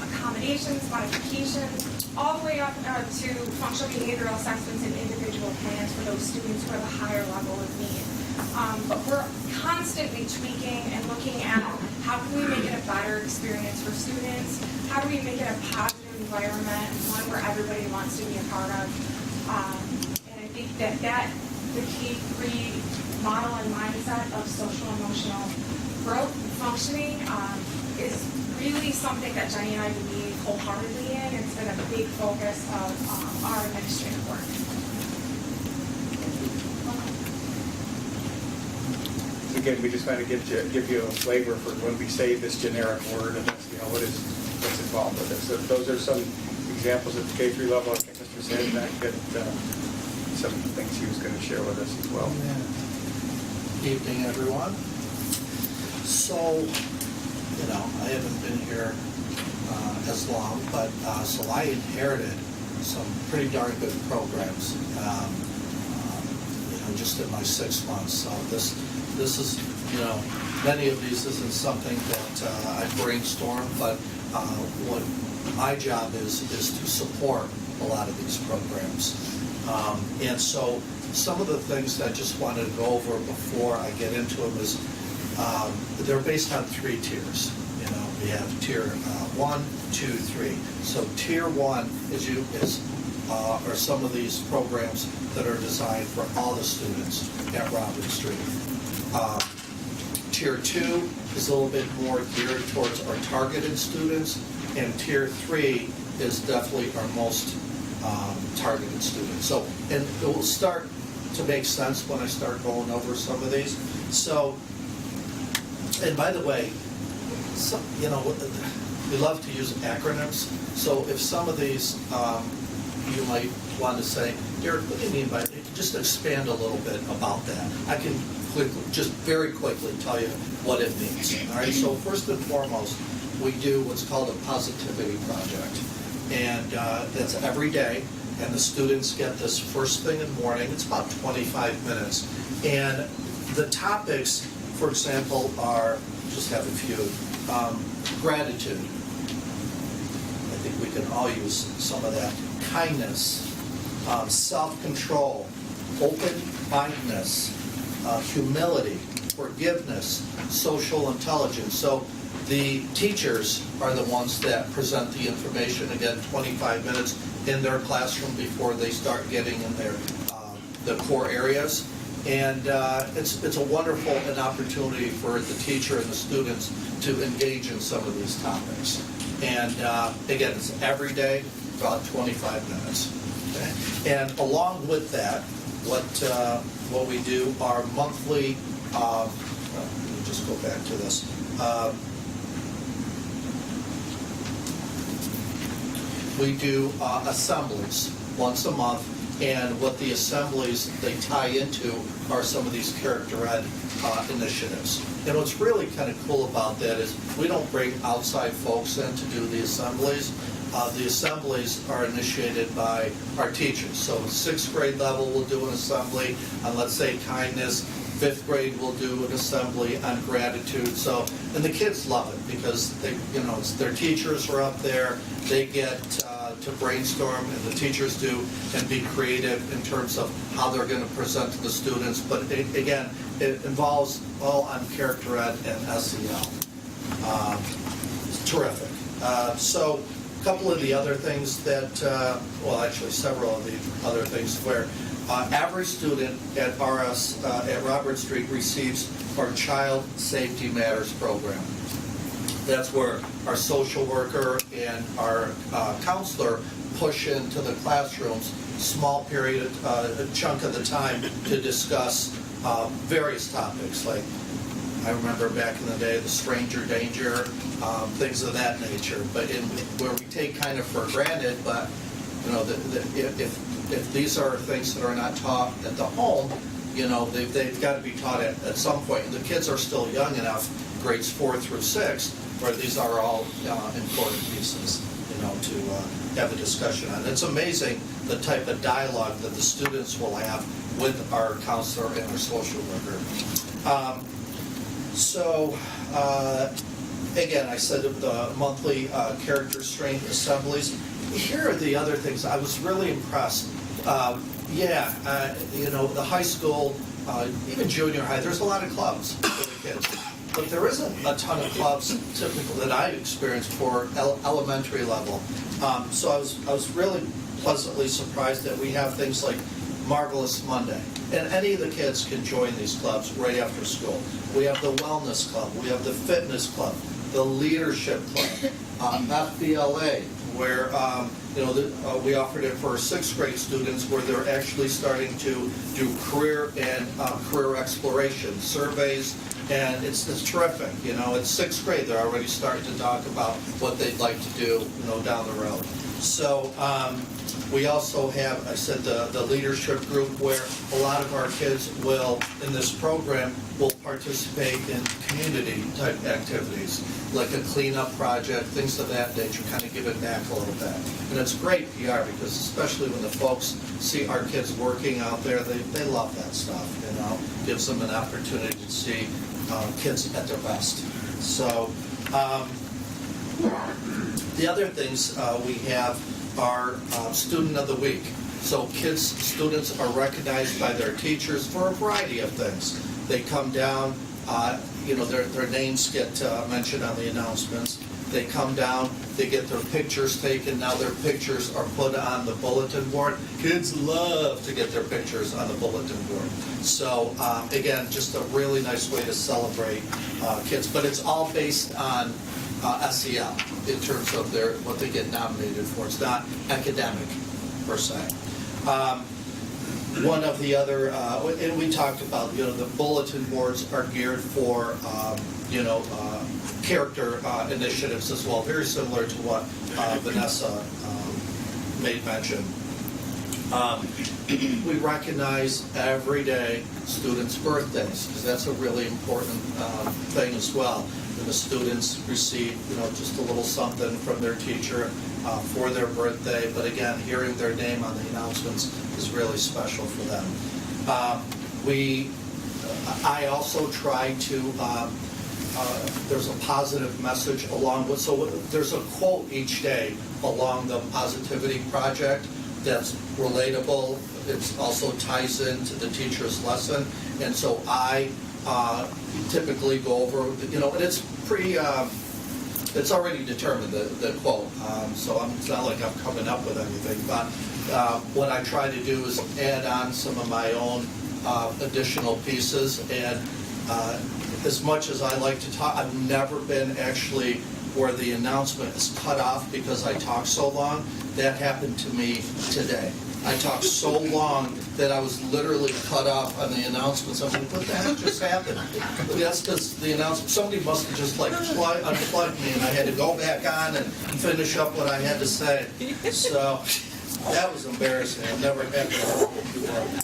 accommodations, modifications, all the way up to functional behavioral assessments and individual plans for those students who have a higher level of need. But we're constantly tweaking and looking at how can we make it a better experience for students, how do we make it a positive environment, one where everybody wants to be a part of. And I think that the K-3 model and mindset of social emotional growth and functioning is really something that Jenny and I believe wholeheartedly in. It's been a big focus of our administrative work. Again, we just want to give you a flavor for when we say this generic word, and that's, what is what's involved with it. So those are some examples at the K-3 level. I think Mr. Sandback had some things he was going to share with us as well. Good evening, everyone. So, I haven't been here as long, but so I inherited some pretty darn good programs, just in my 6 months. So this is, many of these isn't something that I brainstorm, but what my job is to support a lot of these programs. And so some of the things that I just wanted to go over before I get into them is they're based on 3 tiers. We have tier 1, 2, 3. So tier 1 are some of these programs that are designed for all the students at Robin Street. Tier 2 is a little bit more geared towards our targeted students, and tier 3 is definitely our most targeted students. So, and it will start to make sense when I start going over some of these. So, and by the way, we love to use acronyms. So if some of these you might want to say, Derek, what do you mean by it? Just expand a little bit about that. I can just very quickly tell you what it means. All right. So first and foremost, we do what's called a positivity project, and that's every day. And the students get this first thing in the morning. It's about 25 minutes, and the topics, for example, are just have a few. Gratitude. I think we can all use some of that. Kindness, self-control, open-mindedness, humility, forgiveness, social intelligence. So the teachers are the ones that present the information, again, 25 minutes in their classroom before they start getting in their the core areas. And it's a wonderful an opportunity for the teacher and the students to engage in some of these topics. And again, it's every day, about 25 minutes. Okay? And along with that, what we do are monthly, let me just go back to this, we do assemblies once a month, and what the assemblies, they tie into are some of these character ed initiatives. And what's really kind of cool about that is we don't bring outside folks in to do the assemblies. The assemblies are initiated by our teachers. So 6th grade level will do an assembly on, let's say, kindness. 5th grade will do an assembly on gratitude. So, and the kids love it because they, it's their teachers are up there. They get to brainstorm, and the teachers do, and be creative in terms of how they're going to present to the students. But again, it involves all on character ed and SEL. It's terrific. So a couple of the other things that, well, actually several of the other things where average student at RS at Robert Street receives our Child Safety Matters program. That's where our social worker and our counselor push into the classrooms, small period, a chunk of the time to discuss various topics. Like, I remember back in the day, the stranger danger, things of that nature. But where we take kind of for granted, but if these are things that are not taught at the home, they've got to be taught at some point. The kids are still young enough, grades 4 through 6, where these are all important pieces, to have a discussion on. It's amazing the type of dialogue that the students will have with our counselor and our social worker. Again, I said the monthly character strength assemblies. Here are the other things. I was really impressed. The high school, even junior high, there's a lot of clubs for the kids. But there isn't a ton of clubs typical that I've experienced for elementary level. So I was really pleasantly surprised that we have things like Marvelous Monday. And any of the kids can join these clubs right after school. We have the Wellness Club. We have the Fitness Club, the Leadership Club, FBLA, where we offered it for 6th grade students where they're actually starting to do career and career exploration surveys, and it's terrific. It's 6th grade, they're already starting to talk about what they'd like to do down the road. So we also have, I said, the leadership group where a lot of our kids will, in this program, will participate in community type activities, like a cleanup project, things of that nature, kind of give it back a little bit. And it's great PR because especially when the folks see our kids working out there, they love that stuff, gives them an opportunity to see kids at their best. So the other things we have are Student of the Week. So students are recognized by their teachers for a variety of things. They come down, their names get mentioned on the announcements. They come down, they get their pictures taken. Now their pictures are put on the bulletin board. Kids love to get their pictures on the bulletin board. So again, just a really nice way to celebrate kids. But it's all based on SEL in terms of what they get nominated for. It's not academic per se. One of the other, and we talked about, the bulletin boards are geared for, character initiatives as well, very similar to what Vanessa made mention. We recognize every day students' birthdays, because that's a really important thing as well. And the students receive, just a little something from their teacher for their birthday. But again, hearing their name on the announcements is really special for them. I also try to, there's a positive message along with, so there's a quote each day along the Positivity Project that's relatable. It also ties into the teacher's lesson. And so I typically go over, and it's pretty, it's already determined, the quote. So it's not like I'm coming up with anything, but what I try to do is add on some of my own additional pieces. And as much as I like to talk, I've never been actually where the announcement is cut off because I talk so long. That happened to me today. I talked so long that I was literally cut off on the announcements. I'm like, what the heck just happened? That's because the announcement, somebody must have just like unplugged me, and I had to go back on and finish up what I had to say. So that was embarrassing. I've never had that before.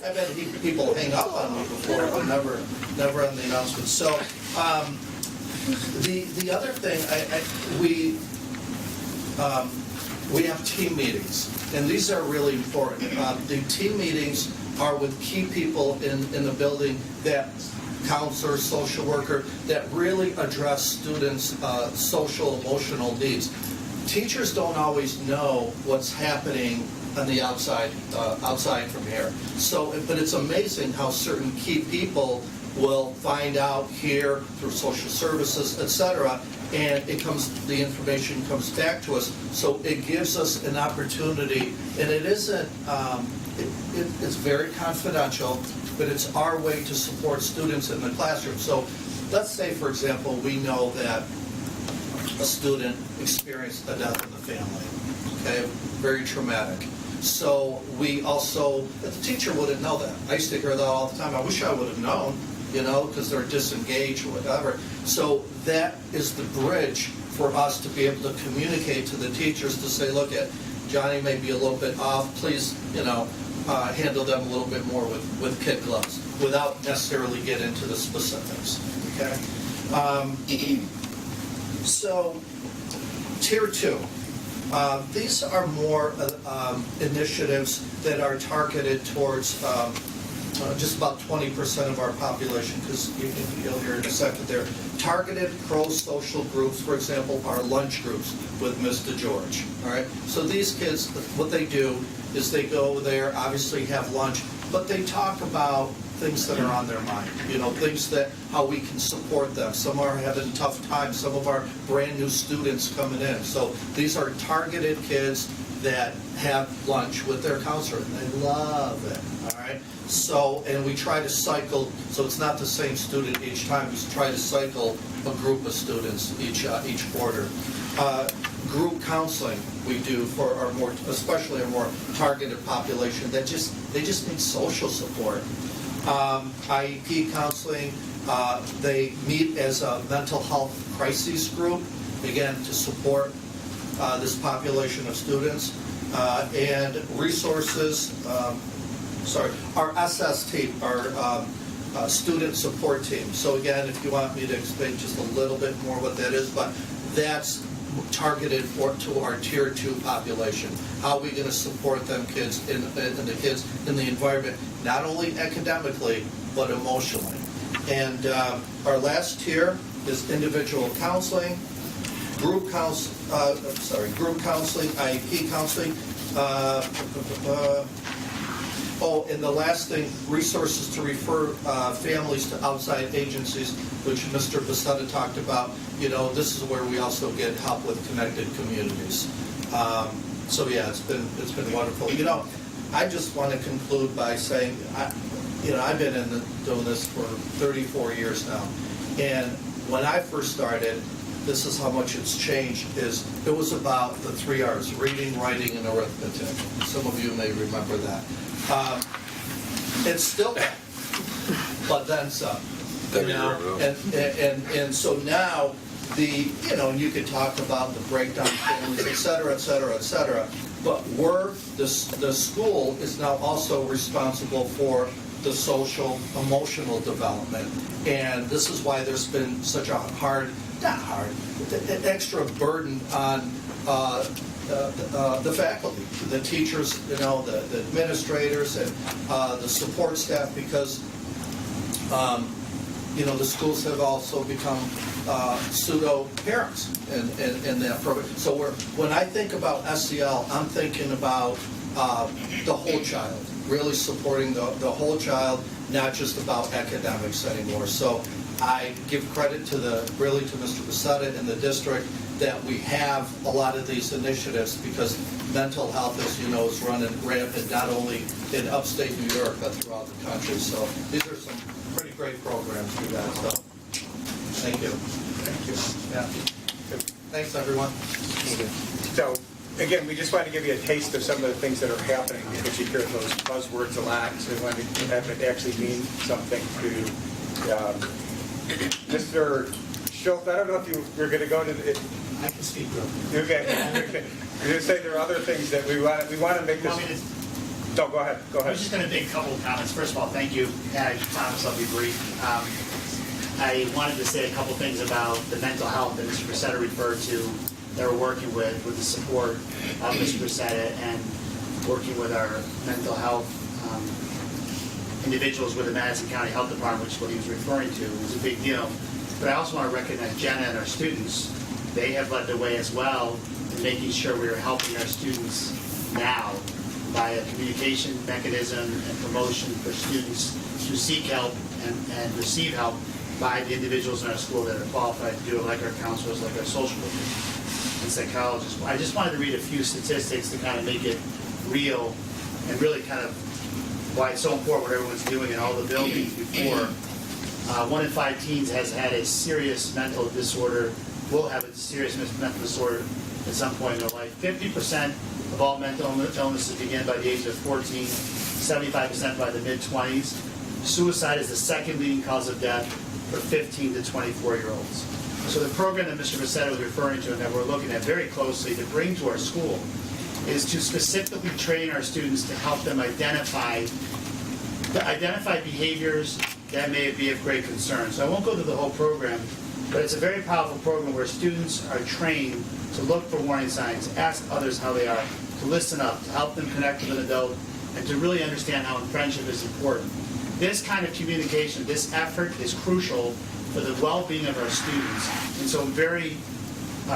I've had people hang up on me before, but never on the announcements. So the other thing, we have team meetings, and these are really important. The team meetings are with key people in the building, that counselor, social worker, that really address students' social, emotional needs. Teachers don't always know what's happening on the outside from here. So, but it's amazing how certain key people will find out here through social services, etc., and the information comes back to us. So it gives us an opportunity, and it isn't, it's very confidential, but it's our way to support students in the classroom. So let's say, for example, we know that a student experienced a death in the family, okay, very traumatic. So we also, the teacher wouldn't know that. I used to hear that all the time. I wish I would have known, because they're disengaged or whatever. So that is the bridge for us to be able to communicate to the teachers to say, look, Johnny may be a little bit off, please, handle them a little bit more with kid gloves without necessarily get into the specifics, okay? So, Tier 2. These are more initiatives that are targeted towards just about 20% of our population, because you'll hear in a second there. Targeted pro-social groups, for example, are lunch groups with Mr. George, all right? So these kids, what they do is they go there, obviously have lunch, but they talk about things that are on their mind, things that, how we can support them. Some are having tough times, some of our brand new students coming in. So these are targeted kids that have lunch with their counselor, and they love it, all right? So, and we try to cycle, so it's not the same student each time, we try to cycle a group of students each quarter. Group counseling we do for our more, especially our more targeted population that they just need social support. IEP counseling, they meet as a mental health crises group, again, to support this population of students. And resources, our SS team, our student support team. So again, if you want me to explain just a little bit more what that is, but that's targeted to our Tier 2 population. How are we going to support them kids and the kids in the environment, not only academically, but emotionally. And our last tier is individual counseling, group counseling, IEP counseling. And the last thing, resources to refer families to outside agencies, which Mr. Basetta talked about. This is where we also get help with connected communities. So yeah, it's been wonderful. I just want to conclude by saying, I've been doing this for 34 years now, and when I first started, this is how much it's changed. It was about the 3 R's: reading, writing, and arithmetic. Some of you may remember that. It's still that, but then some. And so now and you could talk about the breakdown families, et cetera, et cetera, et cetera. But the school is now also responsible for the social, emotional development. And this is why there's been such a an extra burden on the faculty, the teachers, the administrators, and the support staff, because the schools have also become pseudo parents in that program. So when I think about SEL, I'm thinking about the whole child, really supporting the whole child, not just about academics anymore. So I give credit to Mr. Basetta and the district that we have a lot of these initiatives, because mental health, as you know, is running rampant not only in upstate New York but throughout the country. So these are some pretty great programs you guys. So thank you. Thank you. Yeah. Thanks, everyone. So, again, we just wanted to give you a taste of some of the things that are happening, because you hear those buzzwords a lot, so we wanted to have it actually mean something to Mr. Schultz. I don't know if you were going to go to the... I can speak real quick. Okay. You're going to say there are other things that we want to make Want me this... to- No, go ahead. Go I ahead. was just going to make a couple of comments. First of all, thank you. Thomas, I'll be brief. I wanted to say a couple things about the mental health that Mr. Bracetta referred to that we're working with the support of Mr. Bracetta and working with our mental health individuals with the Madison County Health Department, which is what he was referring to. It was a big deal. But I also want to recognize Jenna and our students. They have led the way as well in making sure we are helping our students now by a communication mechanism and promotion for students to seek help and receive help by the individuals in our school that are qualified to do it, like our counselors, like our social workers and psychologists. I just wanted to read a few statistics to kind of make it real and really kind of why it's so important what everyone's doing in all the buildings before. 1 in 5 teens has had a serious mental disorder, will have a serious mental disorder at some point in their life. 50% of all mental illnesses begin by the age of 14, 75% by the mid-20s. Suicide is the second leading cause of death for 15 to 24-year-olds. So the program that Mr. Bracetta was referring to and that we're looking at very closely to bring to our school is to specifically train our students to help them identify behaviors that may be of great concern. So I won't go through the whole program, but it's a very powerful program where students are trained to look for warning signs, ask others how they are, to listen up, to help them connect with an adult, and to really understand how friendship is important. This kind of communication, this effort is crucial for the well-being of our students. And so I'm very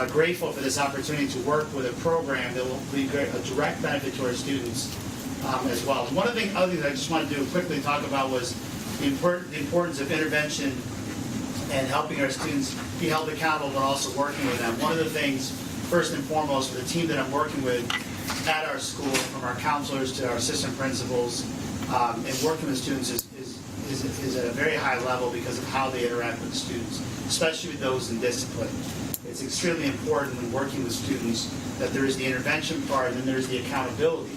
grateful for this opportunity to work with a program that will be a direct benefit to our students as well. One of the other things I just wanted to quickly talk about was the importance of intervention and helping our students be held accountable, but also working with them. One of the things, first and foremost, for the team that I'm working with at our school, from our counselors to our assistant principals, and working with students is at a very high level because of how they interact with students, especially with those in discipline. It's extremely important when working with students that there is the intervention part and then there's the accountability.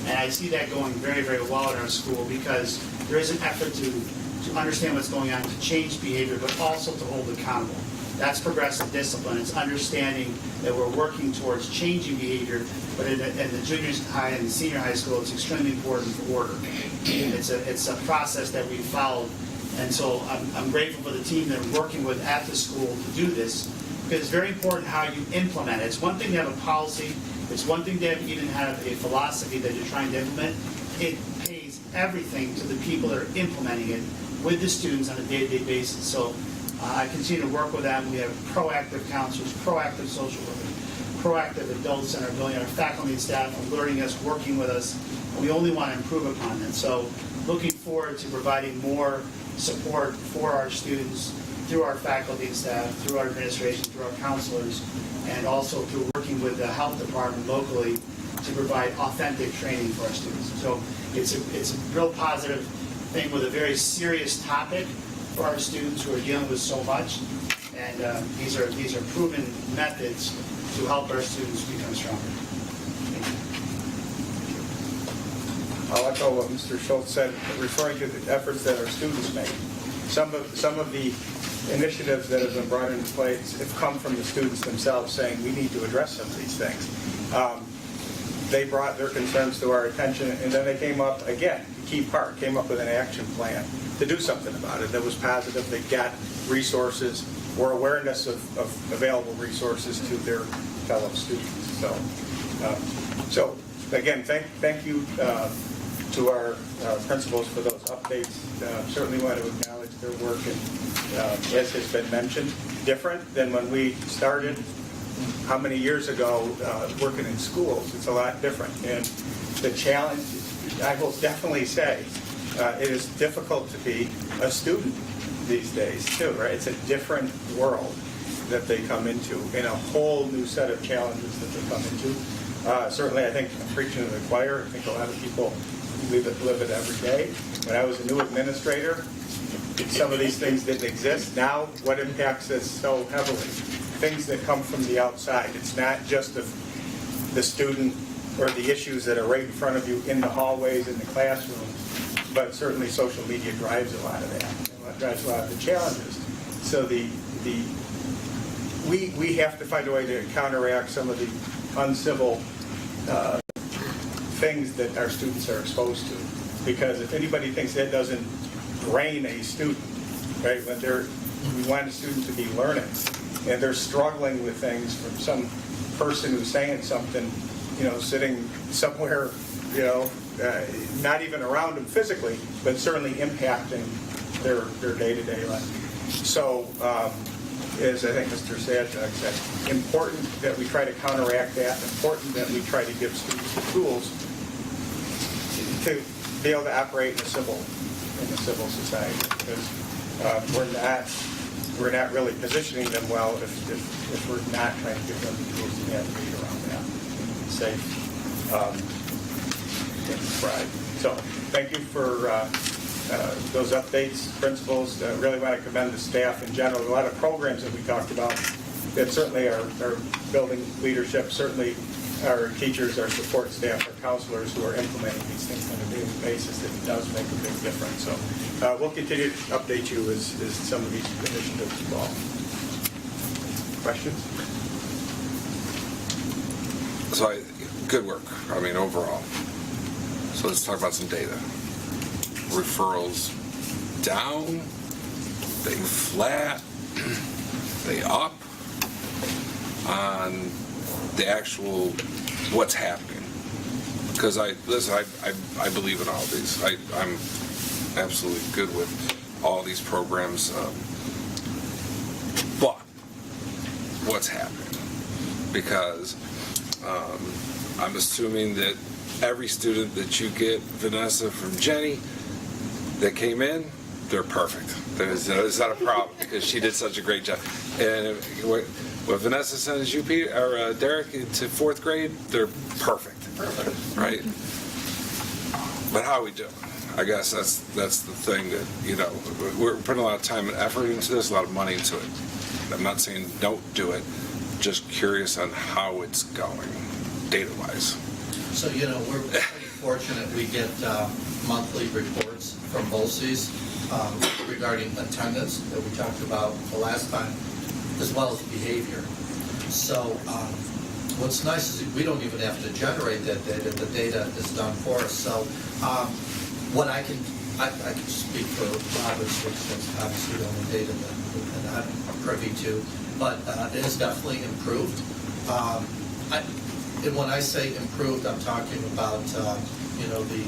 And I see that going very, very well in our school because there is an effort to understand what's going on, to change behavior, but also to hold accountable. That's progressive discipline. It's understanding that we're working towards changing behavior, but in the junior high and the senior high school, it's extremely important for order. It's a process that we've followed. And so I'm grateful for the team that I'm working with at the school to do this, because it's very important how you implement it. It's one thing to have a policy. It's one thing to even have a philosophy that you're trying to implement. It pays everything to the people that are implementing it with the students on a day-to-day basis. So I continue to work with them. We have proactive counselors, proactive social workers, proactive adults in our building, our faculty and staff are learning us, working with us. And we only want to improve upon that. So looking forward to providing more support for our students through our faculty and staff, through our administration, through our counselors, and also through working with the health department locally to provide authentic training for our students. So it's a real positive thing with a very serious topic for our students who are dealing with so much. And these are proven methods to help our students become stronger. I'll echo what Mr. Schultz said, referring to the efforts that our students make. Some of the initiatives that have been brought into place have come from the students themselves saying we need to address some of these things. They brought their concerns to our attention, and then they came up, again, the key part, came up with an action plan to do something about it that was positive. They got resources or awareness of available resources to their fellow students. So again, thank you to our principals for those updates. Certainly want to acknowledge their work, and as has been mentioned, different than when we started how many years ago working in schools. It's a lot different, and the challenge, I will definitely say, it is difficult to be a student these days too, right? It's a different world that they come into, and a whole new set of challenges that they come into. Certainly, I think I'm preaching to the choir. I think a lot of people live it every day. When I was a new administrator, some of these things didn't exist. Now, what impacts us so heavily? things that come from the outside. It's not just the student or the issues that are right in front of you in the hallways, in the classrooms, but certainly social media drives a lot of that. It drives a lot of the challenges. So we have to find a way to counteract some of the uncivil things that our students are exposed to. Because if anybody thinks that doesn't brain a student, right, when we want a student to be learning, and they're struggling with things from some person who's saying something, sitting somewhere, not even around them physically, but certainly impacting their day-to-day life. So, as I think Mr. Sadek said, important that we try to counteract that, important that we try to give students the tools to be able to operate in a civil society, because we're not really positioning them well if we're not trying to give them the tools to navigate around that safe and thrive. So thank you for those updates, principals. Really want to commend the staff in general. A lot of programs that we talked about that certainly are building leadership, certainly our teachers, our support staff, our counselors who are implementing these things on a daily basis. It does make a big difference. So we'll continue to update you as some of these initiatives evolve. Questions? So good work, overall. So let's talk about some data. Referrals down, they flat, they up on the actual what's happening. Because I believe in all these. I'm absolutely good with all these programs. But what's happening? Because I'm assuming that every student that you get, Vanessa, from Jenny, that came in, they're perfect. It's not a problem because she did such a great job. And what Vanessa sends you, Peter, or Derek, into fourth grade, they're perfect. Perfect. Right? But how are we doing? I guess that's the thing that, we're putting a lot of time and effort into this, a lot of money into it. I'm not saying don't do it, just curious on how it's going, data-wise. So, we're pretty fortunate. We get monthly reports from BOCES regarding attendance that we talked about the last time, as well as behavior. So what's nice is we don't even have to generate that data. The data is done for us. So what I can speak for Robert's, which is obviously the only data that I'm privy to, but it has definitely improved. And when I say improved, I'm talking about, the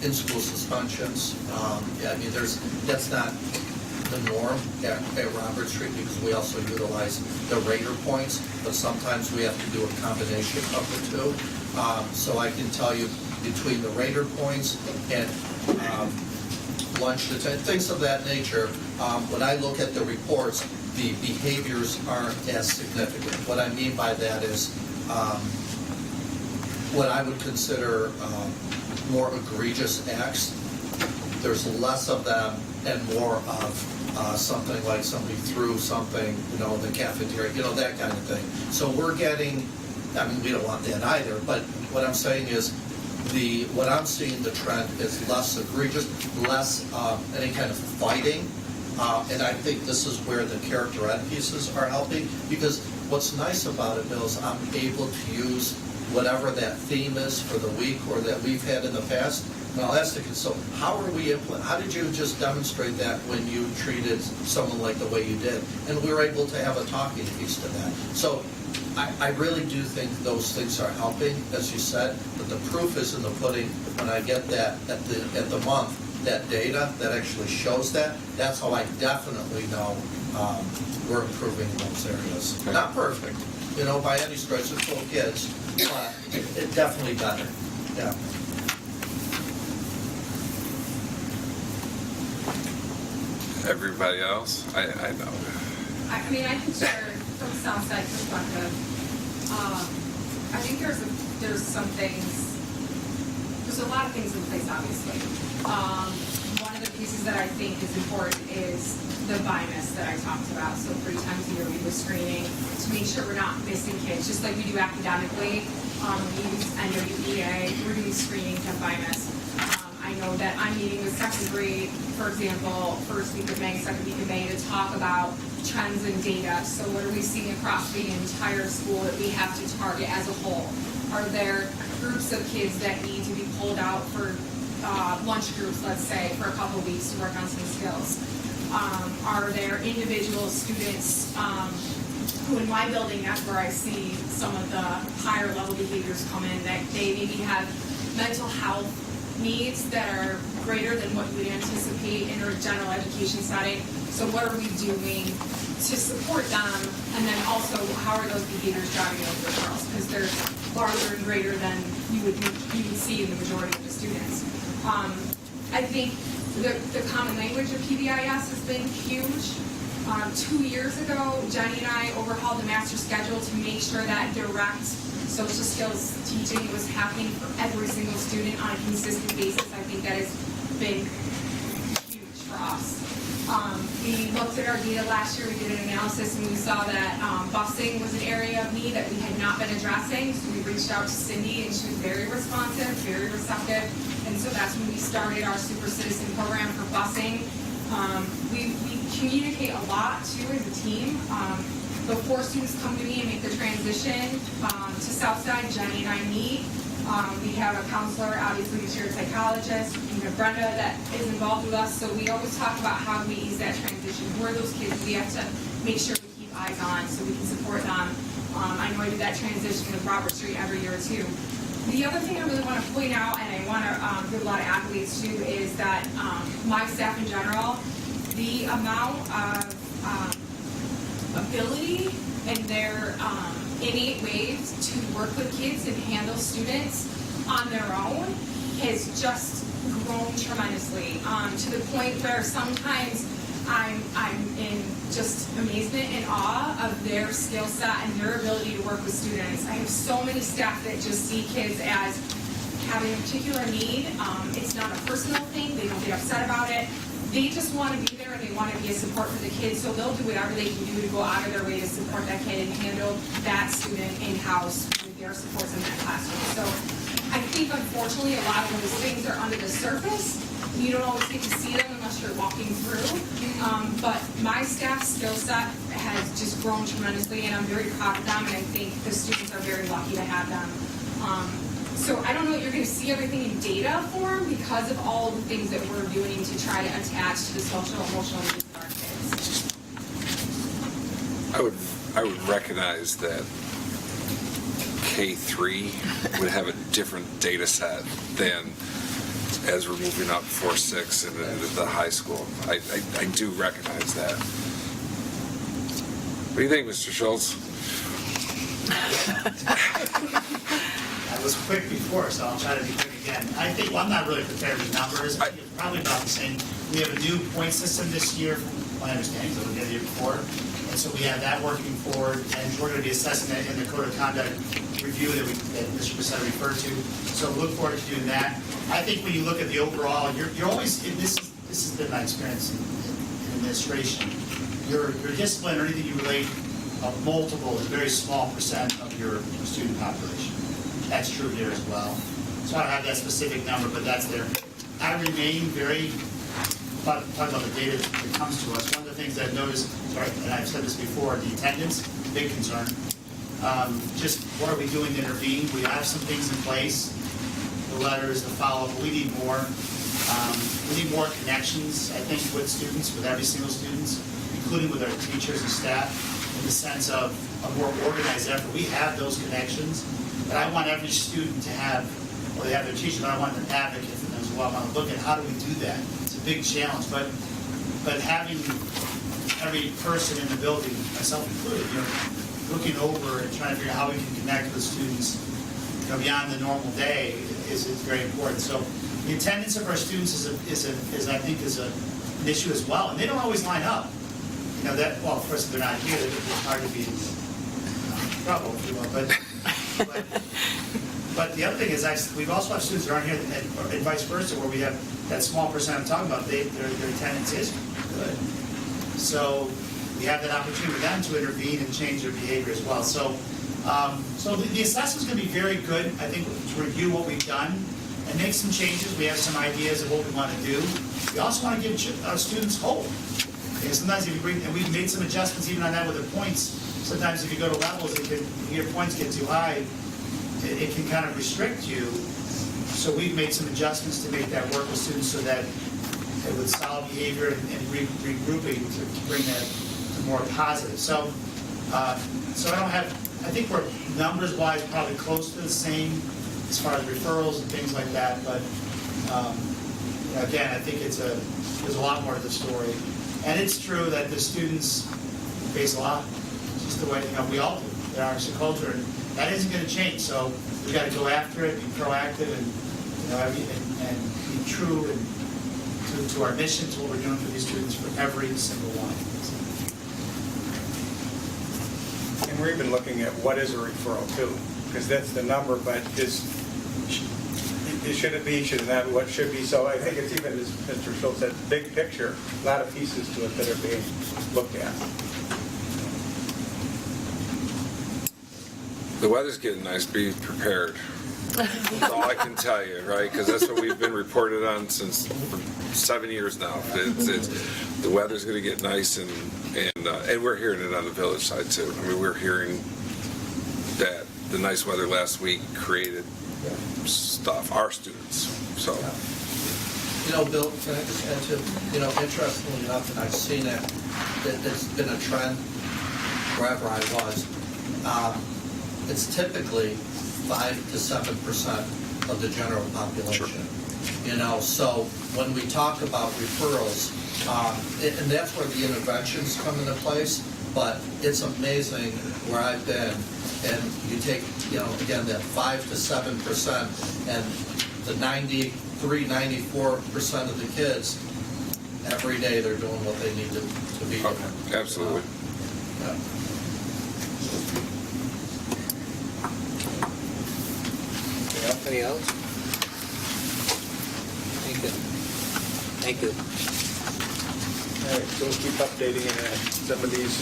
in-school suspensions. That's not the norm at Robert Street because we also utilize the rater points, but sometimes we have to do a combination of the two. So I can tell you between the rater points and lunch detention, things of that nature, when I look at the reports, the behaviors aren't as significant. What I mean by that is what I would consider more egregious acts. There's less of them and more of something like somebody threw something, in the cafeteria, that kind of thing. So we're getting, we don't want that either, but what I'm saying is what I'm seeing the trend is less egregious, less any kind of fighting. And I think this is where the character ed pieces are helping, because what's nice about it, Bill, is I'm able to use whatever that theme is for the week or that we've had in the past, and I'll ask the kids, so how did you just demonstrate that when you treated someone like the way you did? And we were able to have a talking piece to that. So I really do think those things are helping, as you said, but the proof is in the pudding. When I get that at the month, that data that actually shows that, that's how I definitely know we're improving in those areas. Okay. Not perfect, by any stretch of full kids, but it definitely better. Yeah. Everybody else, I know. I can share from Southside perspective. I think there's some things. There's a lot of things in place, obviously. One of the pieces that I think is important is the BIMIS that I talked about. So 3 times a year we do a screening to make sure we're not missing kids, just like we do academically. We use NWEA, we're doing screenings on BIMIS. I know that I'm meeting with second grade, for example, first week of May, second week of May, to talk about trends and data. So what are we seeing across the entire school that we have to target as a whole? Are there groups of kids that need to be pulled out for lunch groups, let's say, for a couple of weeks to work on some skills? Are there individual students who in my building, that's where I see some of the higher level behaviors come in, that they maybe have mental health needs that are greater than what you would anticipate in a general education setting. So what are we doing to support them? And then also, how are those behaviors driving those referrals? Because they're larger and greater than you would see in the majority of the students. I think the common language of PBIS has been huge. 2 years ago, Jenny and I overhauled the master schedule to make sure that direct social skills teaching was happening for every single student on a consistent basis. I think that has been huge for us. We looked at our data last year, we did an analysis, and we saw that busing was an area of need that we had not been addressing. So we reached out to Cindy, and she was very responsive, very receptive. And so that's when we started our Super Citizen program for busing. We communicate a lot, too, as a team. Before students come to me and make the transition to Southside, Jenny and I meet. We have a counselor, obviously a shared psychologist. We have Brenda that is involved with us. So we always talk about how we ease that transition. Who are those kids we have to make sure we keep eyes on so we can support them. I know I do that transition with Robert Street every year, too. The other thing I really want to point out, and I want to give a lot of accolades to, is that my staff in general, the amount of ability and their innate ways to work with kids and handle students on their own has just grown tremendously, to the point where sometimes I'm in just amazement and awe of their skill set and their ability to work with students. I have so many staff that just see kids as having a particular need. It's not a personal thing. They don't get upset about it. They just want to be there and they want to be a support for the kids, so they'll do whatever they can do to go out of their way to support that kid and handle that student in-house with their supports in that classroom. So I think, unfortunately, a lot of those things are under the surface. You don't always get to see them unless you're walking through. But my staff's skill set has just grown tremendously, and I'm very proud of them, and I think the students are very lucky to have them. So I don't know that you're going to see everything in data form because of all the things that we're doing to try to attach to the social and emotional needs of our kids. I would recognize that K3 would have a different data set than as we're moving up 4-6 and into the high school. I do recognize that. What do you think, Mr. Schultz? I was quick before, so I'll try to be quick again. I think, well, I'm not really prepared with numbers. I think it's probably about the same. We have a new point system this year, from my understanding, so we did the year before. And so we have that working forward, and we're going to be assessing that in the code of conduct review that Mr. Bissett referred to. So look forward to doing that. I think when you look at the overall, you're always, this has been my experience in administration. Your discipline or anything you relate a multiple is a very small percent of your student population. That's true here as well. So I don't have that specific number, but that's there. I remain very, talking about the data that comes to us, one of the things I've noticed, and I've said this before, the attendance, big concern. Just what are we doing to intervene? We have some things in place, the letters, the follow-up, but we need more. We need more connections, I think, with students, with every single student, including with our teachers and staff, in the sense of a more organized effort. We have those connections, but I want every student to have, well, they have their teacher, but I want an advocate for them as well. I want to look at how do we do that. It's a big challenge, but having every person in the building, myself included, looking over and trying to figure out how we can connect with students beyond the normal day is very important. So the attendance of our students is I think an issue as well, and they don't always line up. That, well, of course, if they're not here, it's hard to be in trouble, if you will. But the other thing is, we've also have students that aren't here, and vice versa, where we have that small percent I'm talking about. Their attendance is good. So we have that opportunity for them to intervene and change their behavior as well. So the assessment's going to be very good, I think, to review what we've done and make some changes. We have some ideas of what we want to do. We also want to give students hope. Okay, sometimes if you bring, and we've made some adjustments even on that with the points. Sometimes if you go to levels, if your points get too high, it can kind of restrict you. So we've made some adjustments to make that work with students so that it would solve behavior and regrouping to bring that to more positive. So I think we're numbers-wise probably close to the same as far as referrals and things like that, but again, I think there's a lot more to the story. And it's true that the students face a lot, just the way we all do. They're our culture, and that isn't going to change. So we've got to go after it, be proactive, and be true to our mission, to what we're doing for these students, for every single one. And we're even looking at what is a referral too, because that's the number, but should it be, should it not, what should be? So I think it's even, as Mr. Schultz said, big picture, a lot of pieces to it that are being looked at. The weather's getting nice. Be prepared. That's all I can tell you, right? Because that's what we've been reported on since for 7 years now. It's the weather's going to get nice, and we're hearing it on the village side too. I mean, we're hearing that the nice weather last week created stuff, our students. So, Bill, can I just add to, interestingly enough, and I've seen it, that it's been a trend wherever I was. It's typically 5 to 7% of the general population. Sure. So when we talk about referrals, and that's where the interventions come into place, but it's amazing where I've been, and you take, again, that 5 to 7%, and the 93-94% of the kids, every day they're doing what they need to be doing. Absolutely. Yeah. Anybody else? Thank you. Thank you. All right, so we'll keep updating and some of these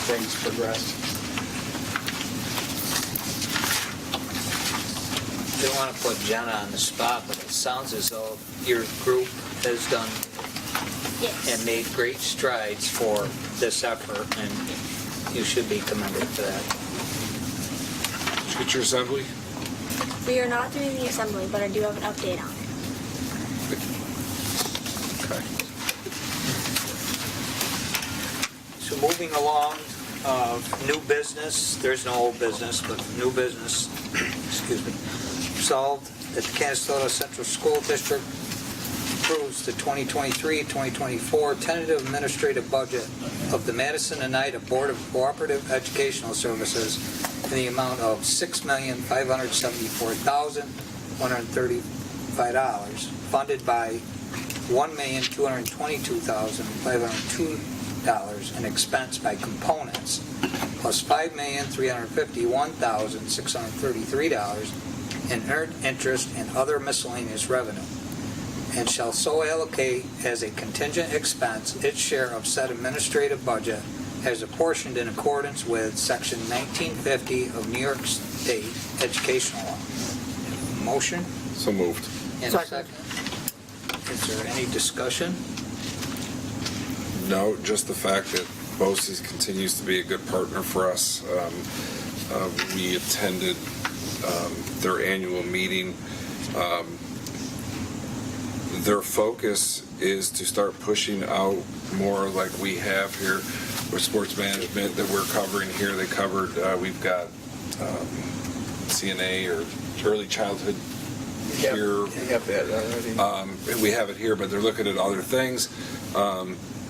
things progress. Don't want to put Jenna on the spot, but it sounds as though your group has done and made great strides for this effort, and you should be commended for that. Did you get your assembly? We are not doing the assembly, but I do have an update on it. Okay. So moving along, new business, there's no old business, but new business, excuse me, resolved that the Canastota Central School District approves the 2023-2024 tentative administrative budget of the Madison Oneida Board of Cooperative Educational Services in the amount of $6,574,135, funded by $1,222,502 and expensed by components, plus $5,351,633 in earned interest and other miscellaneous revenue, and shall so allocate as a contingent expense its share of said administrative budget as apportioned in accordance with Section 1950 of New York State Educational Law. Motion? So moved. And a second. Is there any discussion? No, just the fact that BOCES continues to be a good partner for us. We attended their annual meeting. Their focus is to start pushing out more like we have here with sports management that we're covering here. They covered, we've got CNA or early childhood here. We have that already. We have it here, but they're looking at other things.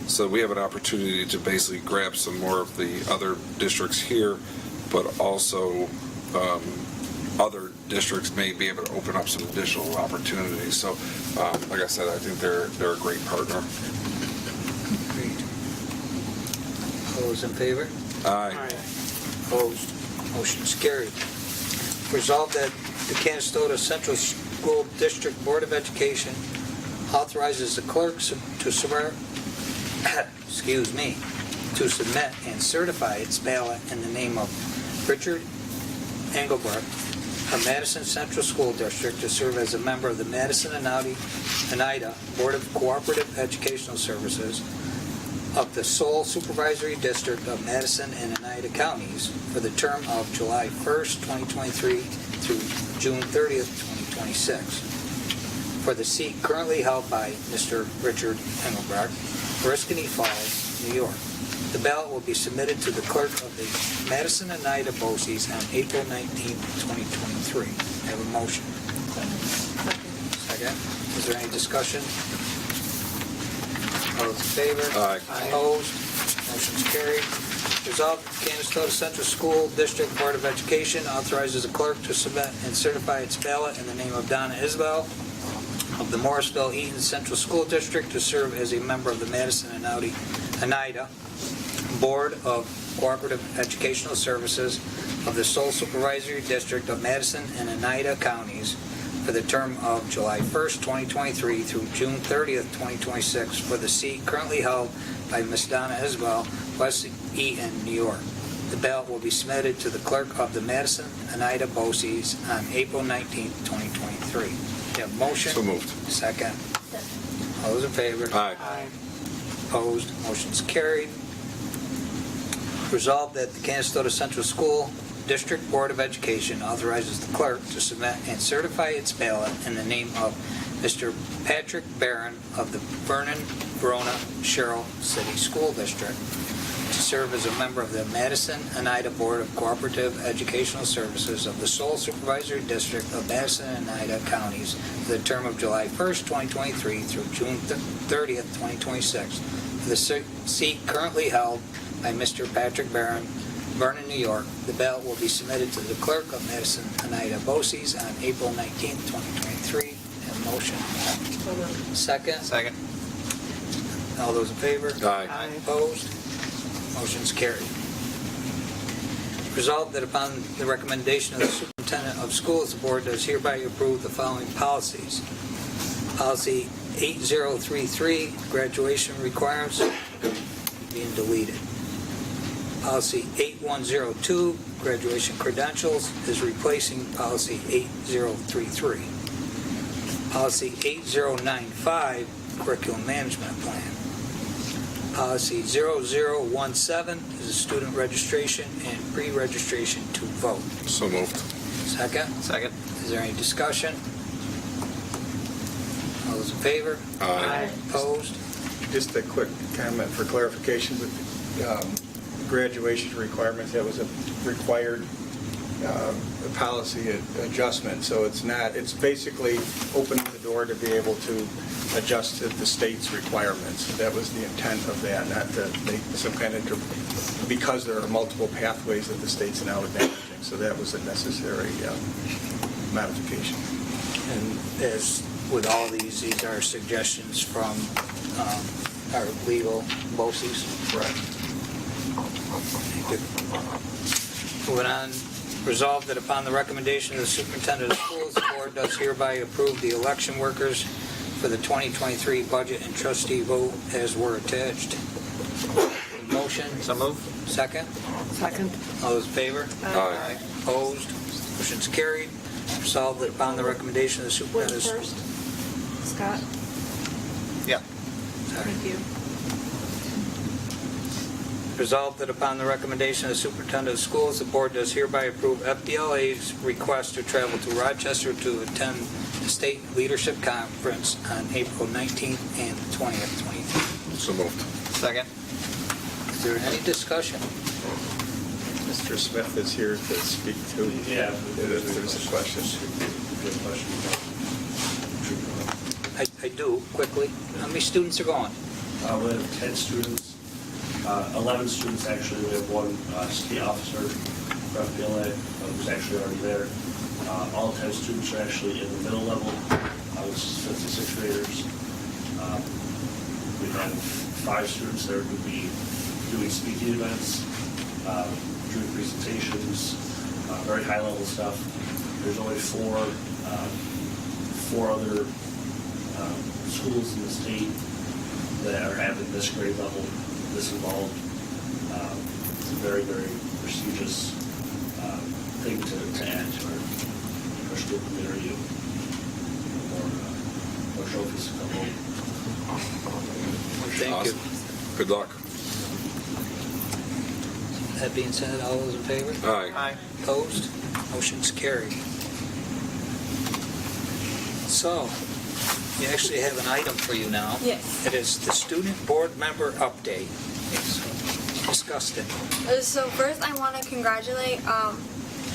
So we have an opportunity to basically grab some more of the other districts here, but also other districts may be able to open up some additional opportunities. So, like I said, I think they're a great partner. Great. All those in favor? Aye. Opposed? Motion is carried. Resolved that the Canastota Central School District Board of Education authorizes the clerk to to submit and certify its ballot in the name of Richard Engelbrecht of Madison Central School District to serve as a member of the Madison and Oneida Board of Cooperative Educational Services of the sole supervisory district of Madison and Oneida counties for the term of July 1st, 2023 through June 30th, 2026. For the seat currently held by Mr. Richard Engelbrecht, Oriskany Falls, New York. The ballot will be submitted to the clerk of the Madison and Oneida BOCES on April 19th, 2023. I have a motion. Second. Is there any discussion? All those in favor? Aye. Opposed? Motion's carried. Resolved, the Canastota Central School District Board of Education authorizes the clerk to submit and certify its ballot in the name of Donna Isbell of the Morrisville-Eaton Central School District to serve as a member of the Madison and Oneida Board of Cooperative Educational Services of the sole supervisory district of Madison and Oneida counties for the term of July 1st, 2023 through June 30th, 2026 for the seat currently held by Ms. Donna Isbell, West Eaton, New York. The ballot will be submitted to the clerk of the Madison and Oneida BOCES on April 19th, 2023. You have a motion? So moved. Second. All those in favor? Aye. Opposed? Motion's carried. Resolved that the Canastota Central School District Board of Education authorizes the clerk to submit and certify its ballot in the name of Mr. Patrick Barron of the Vernon-Verona Sherrill City School District to serve as a member of the Madison and Oneida Board of Cooperative Educational Services of the sole supervisory district of Madison and Oneida counties for the term of July 1st, 2023 through June 30th, 2026 for the seat currently held by Mr. Patrick Barron, Vernon, New York. The ballot will be submitted to the clerk of Madison and Oneida BOCES on April 19th, 2023. Have a motion? Second. Second. All those in favor? Aye. Opposed? Motion's carried. Resolved that upon the recommendation of the superintendent of schools, the board does hereby approve the following policies. Policy 8033, graduation requirements, being deleted. Policy 8102, graduation credentials, is replacing policy 8033. Policy 8095, curriculum management plan. Policy 0017 is student registration and pre-registration to vote. So moved. Second. Second. Is there any discussion? All those in favor? Aye. Opposed? Just a quick comment for clarification with graduation requirements. That was a required policy adjustment. So it's basically opening the door to be able to adjust to the state's requirements. That was the intent of that, not to make some kind of, because there are multiple pathways that the state's now advantaging. So that was a necessary modification. And as with all these are suggestions from our legal BOCES. Correct. Moving on, resolved that upon the recommendation of the superintendent of schools, the board does hereby approve the election workers for the 2023 budget and trustee vote as were attached. Motion? So move. Second? Second. All those in favor? Aye. Opposed? Motion's carried. Resolved that upon the recommendation of the superintendent of First, Scott, Yeah. thank you. Resolved that upon the recommendation of the superintendent of schools, the board does hereby approve FDLA's request to travel to Rochester to attend the State Leadership Conference on April 19th and 20th, 2023. So moved. Second. Is there any discussion? Mr. Smith is here to speak to. Yeah. If there's a question. I do, quickly. How many students are going? We have 10 students, 11 students actually. We have one city officer from FBLA who's actually already there. All 10 students are actually in the middle level, which is 5th to 6th graders. We have 5 students there who will be doing speaking events, doing presentations, very high level stuff. There's only 4 other schools in the state that are having this grade level this involved. It's a very, very prestigious thing to add to our school community. More trophies to come home. Thank you. Good luck. That being said, all those in favor? Aye. Opposed? Motion's carried. So, we actually have an item for you now. Yes. It is the student board member update. So, discuss it. So first, I want to congratulate.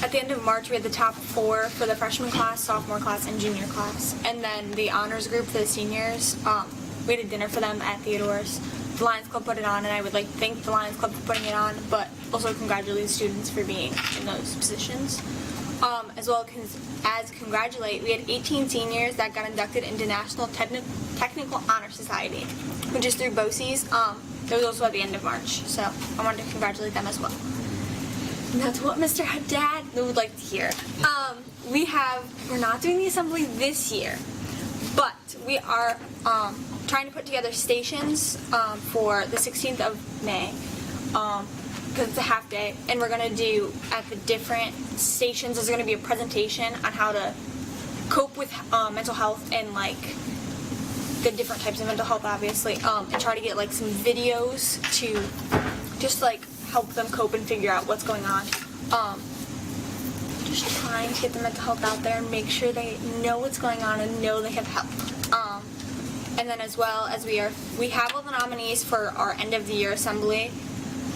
At the end of March, we had the top 4 for the freshman class, sophomore class, and junior class, and then the honors group for the seniors. We had a dinner for them at Theodore's. The Lions Club put it on, and I would like to thank the Lions Club for putting it on, but also congratulate the students for being in those positions. As well as congratulate, we had 18 seniors that got inducted into National Technical Honor Society, which is through BOCES. That was also at the end of March, so I wanted to congratulate them as well. And that's what Mr. Haddad would like to hear. We're not doing the assembly this year, but we are trying to put together stations for the 16th of May, because it's a half day, and we're going to do at the different stations, there's going to be a presentation on how to cope with mental health and like the different types of mental health, obviously, and try to get like some videos to just like help them cope and figure out what's going on. Just trying to get the mental health out there and make sure they know what's going on and know they have help. And then as well as we have all the nominees for our end of the year assembly.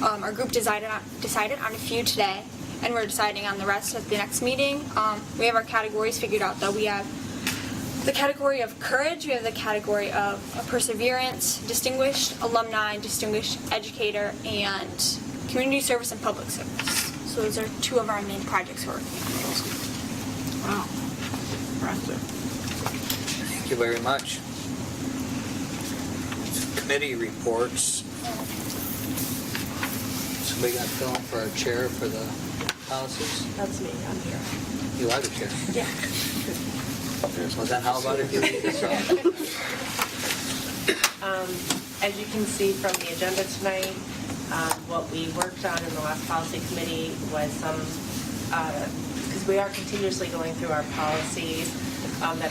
Our group decided on a few today, and we're deciding on the rest at the next meeting. We have our categories figured out though. We have the category of courage, we have the category of perseverance, distinguished alumni, distinguished educator, and community service and public service. So those are 2 of our main projects we're working on. Wow. Impressive. Thank you very much. Committee reports. Somebody got to fill in for our chair for the policies? That's me, I'm here. You are the chair. Yeah. Well, then how about if you lead us off? As you can see from the agenda tonight, what we worked on in the last policy committee was some, because we are continuously going through our policies that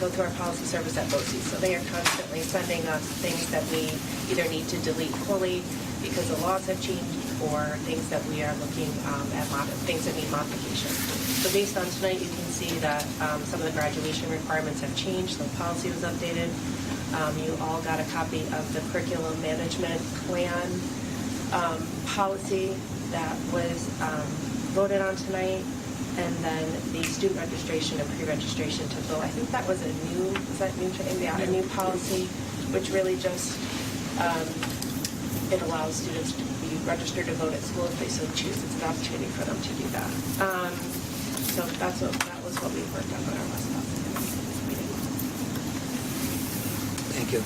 go through our policy service at BOCES. So they are constantly sending us things that we either need to delete fully because the laws have changed, or things that we are looking at, things that need modification. So based on tonight, you can see that some of the graduation requirements have changed. The policy was updated. You all got a copy of the curriculum management plan policy that was voted on tonight, and then the student registration and pre-registration to vote. I think that was a new policy, which really just it allows students to be registered to vote at school if they so choose. It's an opportunity for them to do that. So that was what we worked on our last meeting. Thank you.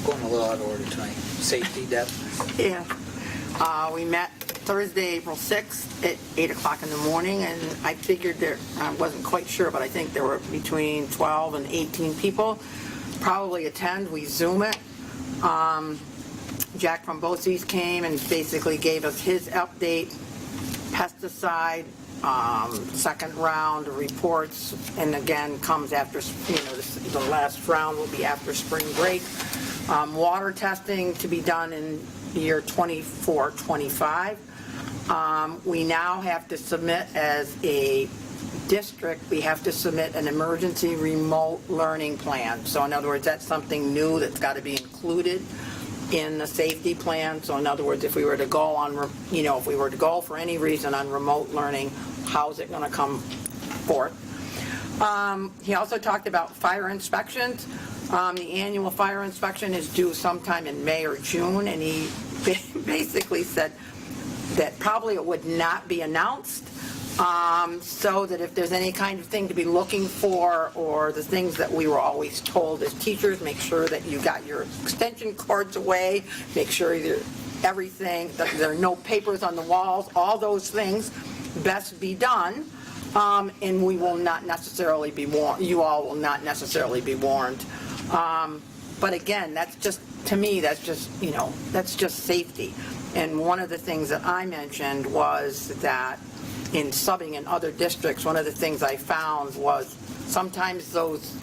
Going a little out of order tonight. Safety, Deb? Yeah. We met Thursday, April 6th at 8 o'clock in the morning, and I figured I wasn't quite sure, but I think there were between 12 and 18 people probably attend. We Zoom it. Jack from BOCES came and basically gave us his update, pesticide, second round of reports, and again comes after, the last round will be after spring break. Water testing to be done in the year 24-25. We now have to submit as a district, we have to submit an emergency remote learning plan. So in other words, that's something new that's got to be included in the safety plan. So in other words, if we were to go on, if we were to go for any reason on remote learning, how's it going to come forth? He also talked about fire inspections. The annual fire inspection is due sometime in May or June, and he basically said that probably it would not be announced, so that if there's any kind of thing to be looking for, or the things that we were always told as teachers, make sure that you got your extension cords away, make sure everything, that there are no papers on the walls, all those things best be done, and we will not necessarily be warned. You all will not necessarily be warned. But again, that's just, to me, that's just, that's just safety. And one of the things that I mentioned was that in subbing in other districts, one of the things I found was sometimes those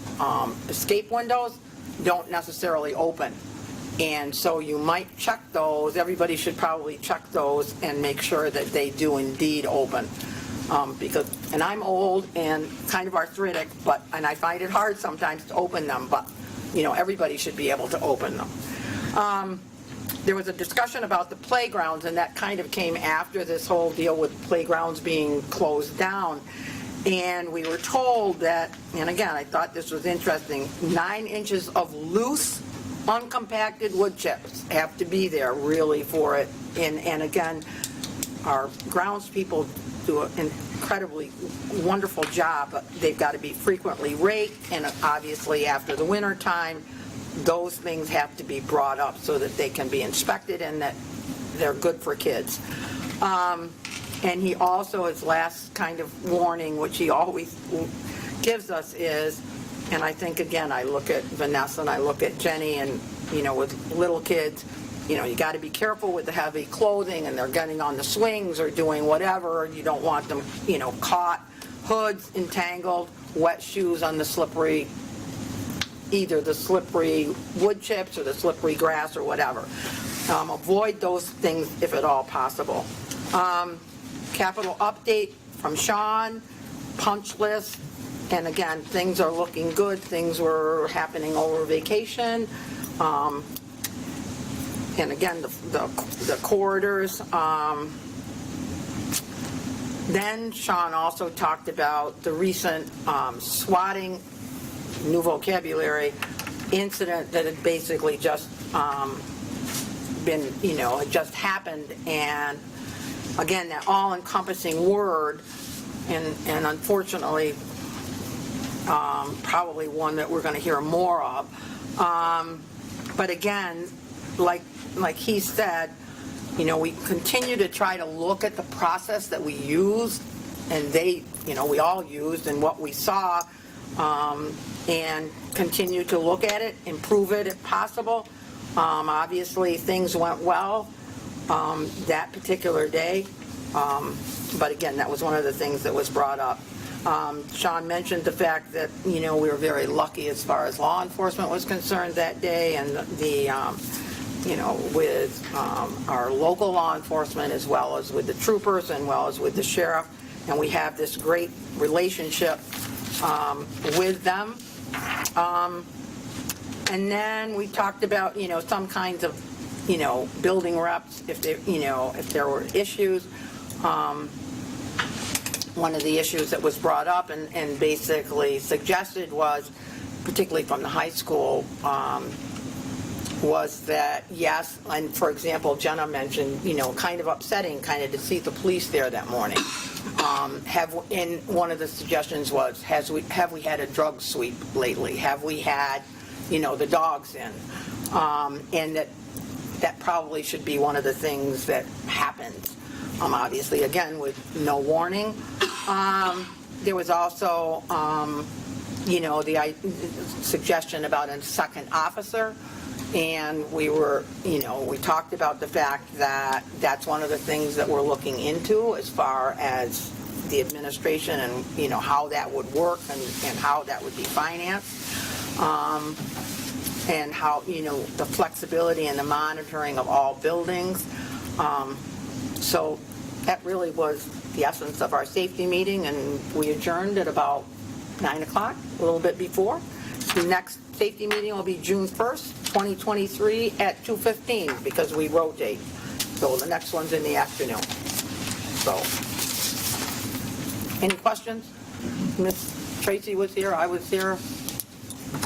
escape windows don't necessarily open. And so you might check those, everybody should probably check those and make sure that they do indeed open. And I'm old and kind of arthritic, and I find it hard sometimes to open them, but, everybody should be able to open them. There was a discussion about the playgrounds, and that kind of came after this whole deal with playgrounds being closed down. And we were told that, and again, I thought this was interesting, 9 inches of loose, uncompacted wood chips have to be there really for it. And again, our grounds people do an incredibly wonderful job, but they've got to be frequently raked, and obviously after the winter time, those things have to be brought up so that they can be inspected and that they're good for kids. And he also, his last kind of warning, which he always gives us is, and I think, again, I look at Vanessa and I look at Jenny and, with little kids, you got to be careful with the heavy clothing, and they're getting on the swings or doing whatever. You don't want them, caught, hoods entangled, wet shoes on the slippery, either the slippery wood chips or the slippery grass or whatever. Avoid those things if at all possible. Capital update from Sean, punch list, and again, things are looking good. Things were happening over vacation. And again, the corridors. Then Sean also talked about the recent swatting, new vocabulary, incident that had basically just been, had just happened. And again, that all-encompassing word, and unfortunately, probably one that we're going to hear more of. But again, like he said, we continue to try to look at the process that we used, and we all used, and what we saw, and continue to look at it, improve it if possible. Obviously, things went well that particular day, but again, that was one of the things that was brought up. Sean mentioned the fact that, we were very lucky as far as law enforcement was concerned that day, and with our local law enforcement as well as with the troopers and well as with the sheriff, and we have this great relationship with them. And then we talked about, some kinds of, building reps, if there were issues. One of the issues that was brought up and basically suggested was, particularly from the high school, was that, yes, and for example, Jenna mentioned, kind of upsetting kind of to see the police there that morning. And one of the suggestions was, have we had a drug sweep lately? Have we had, the dogs in? And that probably should be one of the things that happens. Obviously, again, with no warning. There was also, the suggestion about a second officer. And we talked about the fact that that's one of the things that we're looking into as far as the administration and, how that would work and how that would be financed. And how, the flexibility and the monitoring of all buildings. So that really was the essence of our safety meeting, and we adjourned at about 9 o'clock, a little bit before. The next safety meeting will be June 1st, 2023 at 2:15 because we rotate. So the next one's in the afternoon. So, any questions? Miss Tracy was here, I was here.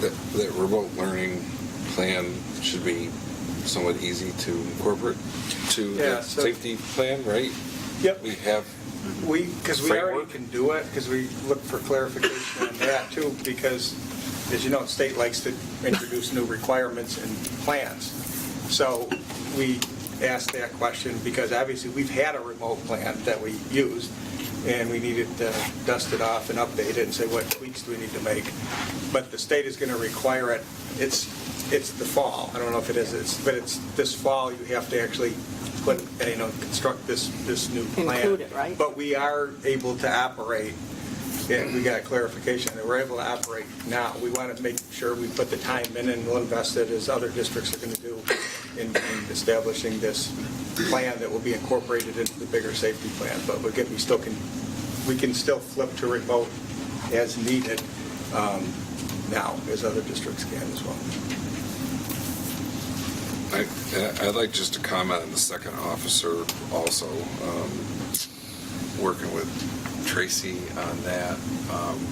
That remote learning plan should be somewhat easy to incorporate to the safety plan, right? Yep. Because we already can do it, because we look for clarification on that too, because as you know, the state likes to introduce new requirements and plans. So we asked that question because obviously we've had a remote plan that we used, and we needed to dust it off and update it and say what tweaks do we need to make. But the state is going to require it. It's it's the fall. I don't know if it is, but it's this fall you have to actually put, construct this new plan. Include it, right? But we are able to operate, and we got clarification that we're able to operate now. We want to make sure we put the time in and we'll invest it as other districts are going to do in establishing this plan that will be incorporated into the bigger safety plan. But again, we can still flip to remote as needed now, as other districts can as well. I'd like just to comment on the second officer also, working with Tracy on that,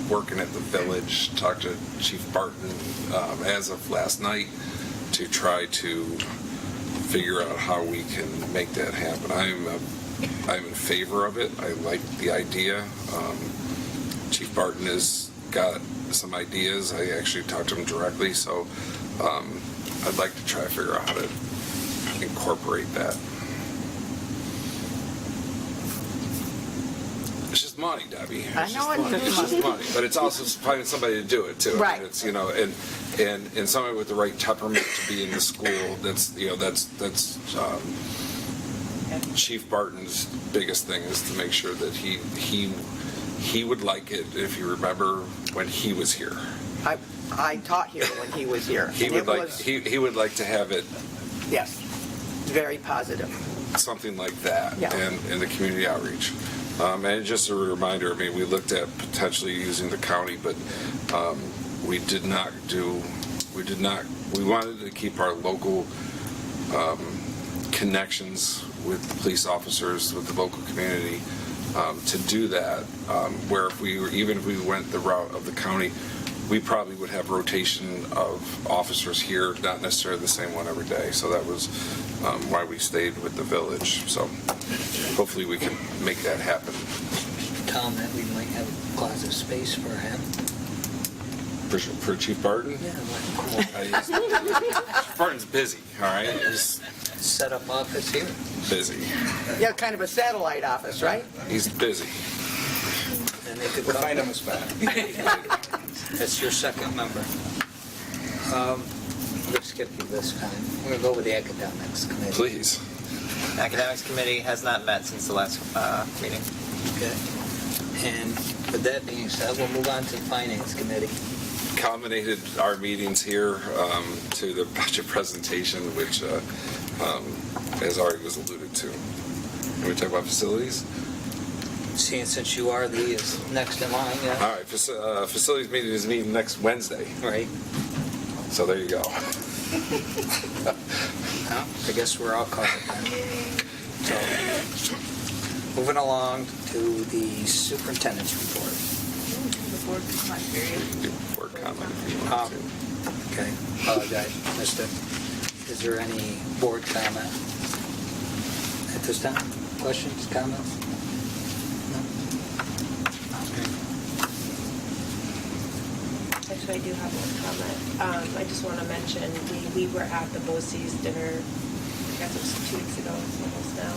working at the village, talked to Chief Barton as of last night to try to figure out how we can make that happen. I'm in favor of it. I like the idea. Chief Barton has got some ideas. I actually talked to him directly, so I'd like to try to figure out how to incorporate that. It's just money, Debbie. I know It's just money, but it's also finding somebody to do it too. Right. I mean, it's and somebody with the right temperament to be in the school. That's Chief Barton's biggest thing is to make sure that he would like it. If you remember when he was here, I taught here when he was here. he would like to have it. Yes, very positive. Something like that, Yeah. and the community outreach. And just a reminder, I mean, we looked at potentially using the county, but we wanted to keep our local connections with the police officers, with the local community, to do that, where if we went the route of the county, we probably would have rotation of officers here, not necessarily the same one every day. So that was why we stayed with the village. So hopefully we can make that happen. Tom, that we might have a closet space for him. For Chief Barton? Yeah, Chief Barton's busy, all right? He's set up office here. busy. Yeah, kind of a satellite office, right? He's busy. And they could We'll come. find them a spot. That's your second member. We'll skip you this time. We're going to go with the academics committee. Please. Academics Committee has not met since the last meeting. Okay. And with that being said, we'll move on to the finance committee. Culminated our meetings here to the budget presentation, which, as already was alluded to. Can we talk about facilities? Seeing since you are the next in line, yeah. All right, facilities meeting is meeting next Wednesday. Right. So there you go. Well, I guess we're all covered then. So, moving along to the superintendent's report. The board comment period. Board comment if you want to. Okay, apologize, missed it. Is there any board comment at this time? Questions, comments? No? Actually, I do have one comment. I just want to mention, we were at the BOCES dinner, I guess it was 2 weeks ago, it's almost now.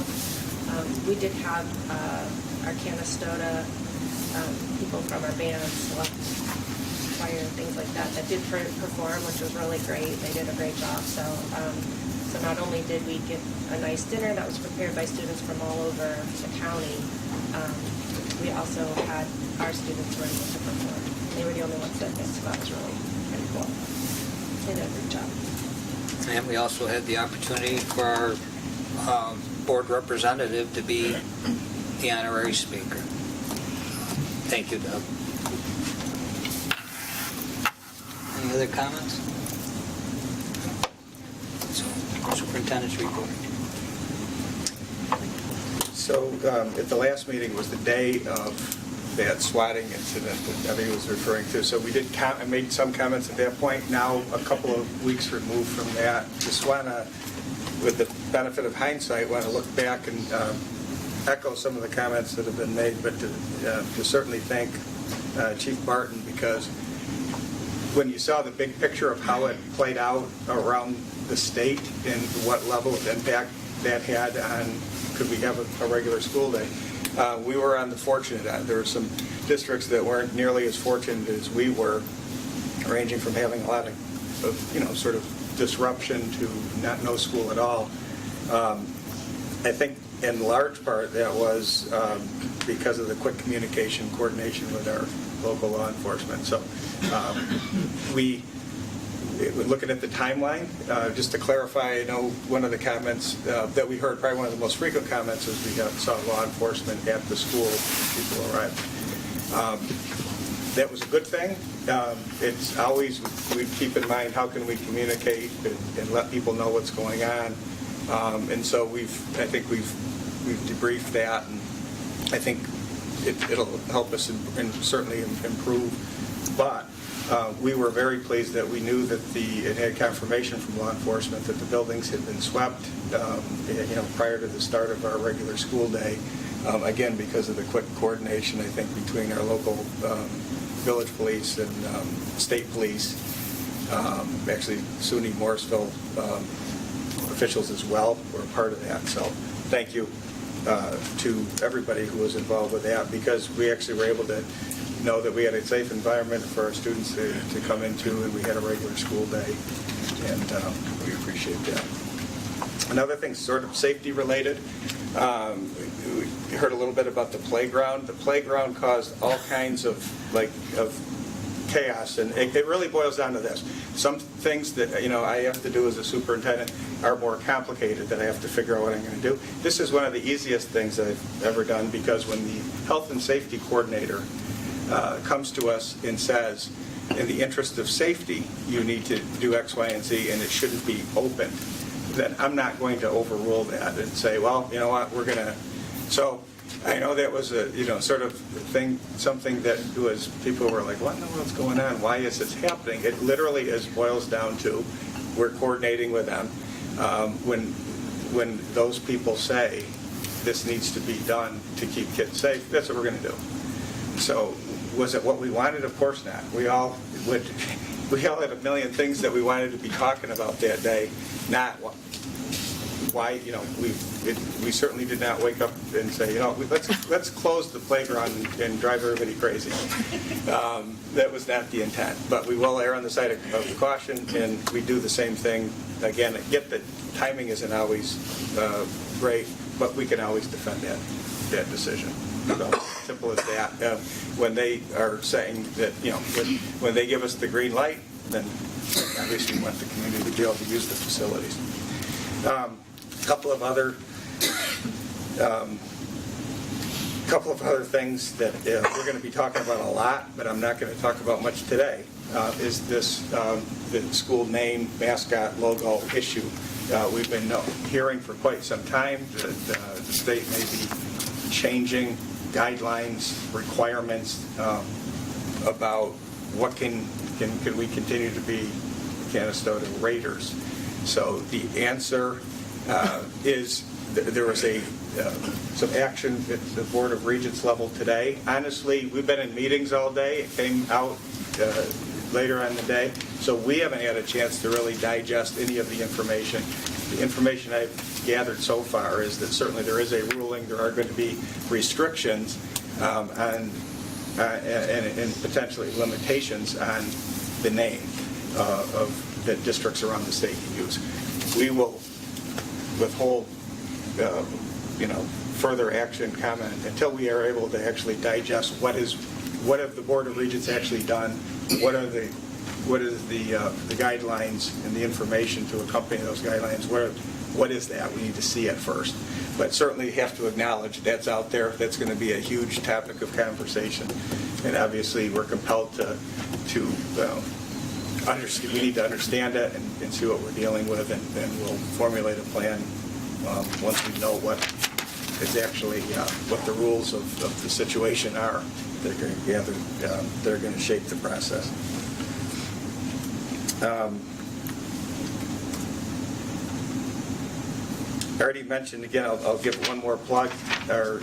We did have our Canastota people from our band, select choir, and things like that did perform, which was really great. They did a great job. So not only did we get a nice dinner that was prepared by students from all over the county, we also had our students were able to perform. They were the only ones that missed, so that was really pretty cool. They did a great job. And we also had the opportunity for our board representative to be the honorary speaker. Thank you, Doug. Any other comments? Superintendent's report. So at the last meeting was the day of that swatting incident that Debbie was referring to. So we did. I made some comments at that point. Now, a couple of weeks removed from that, just want to, with the benefit of hindsight, want to look back and echo some of the comments that have been made, but to certainly thank Chief Barton, because when you saw the big picture of how it played out around the state and what level of impact that had on could we have a regular school day, we were on the fortunate end. There were some districts that weren't nearly as fortunate as we were, ranging from having a lot of sort of disruption to no school at all. I think in large part that was because of the quick communication, coordination with our local law enforcement. So looking at the timeline, just to clarify, I know one of the comments that we heard, probably one of the most frequent comments, is we saw law enforcement at the school when people arrived. That was a good thing. It's always, we keep in mind how can we communicate and let people know what's going on. And so I think we've debriefed that, and I think it'll help us and certainly improve. But we were very pleased that we knew that it had confirmation from law enforcement that the buildings had been swept, prior to the start of our regular school day. Again, because of the quick coordination, I think, between our local village police and state police, actually SUNY Morrisville officials as well were a part of that. So thank you to everybody who was involved with that, because we actually were able to know that we had a safe environment for our students to come into, and we had a regular school day, and we appreciate that. Another thing, sort of safety related, we heard a little bit about the playground. The playground caused all kinds of chaos, and it really boils down to this. Some things that I have to do as a superintendent are more complicated, that I have to figure out what I'm going to do. This is one of the easiest things I've ever done, because when the health and safety coordinator comes to us and says, in the interest of safety, you need to do X, Y, and Z, and it shouldn't be open, then I'm not going to overrule that and say, well, you know what, we're going to. So I know that was a sort of thing, something that was, people were like, what in the world's going on? Why is this happening? It literally boils down to, we're coordinating with them. When those people say this needs to be done to keep kids safe, that's what we're going to do. So was it what we wanted? Of course not. We all had a million things that we wanted to be talking about that day. Not why, we certainly did not wake up and say, let's close the playground and drive everybody crazy. That was not the intent. But we will err on the side of caution, and we do the same thing. Again, I get that timing isn't always great, but we can always defend that decision. So simple as that. When they are saying that, when they give us the green light, then obviously we want the community to be able to use the facilities. Couple of other things that we're going to be talking about a lot, but I'm not going to talk about much today, is this the school name, mascot, logo issue. We've been hearing for quite some time that the state may be changing guidelines, requirements about what can we continue to be Canastota Raiders. So the answer is there was some action at the Board of Regents level today. Honestly, we've been in meetings all day. It came out later on in the day, so we haven't had a chance to really digest any of the information. The information I've gathered so far is that certainly there is a ruling. There are going to be restrictions and potentially limitations on the name that districts around the state can use. We will withhold further action comment until we are able to actually digest what have the Board of Regents actually done, what is the guidelines and the information to accompany those guidelines, what is that? We need to see it first. But certainly have to acknowledge that's out there. That's going to be a huge topic of conversation, and obviously we're compelled to understand. We need to understand it and see what we're dealing with, and then we'll formulate a plan once we know what is actually what the rules of the situation are. They're going to gather. They're going to shape the process. I already mentioned, again, I'll give one more plug. Our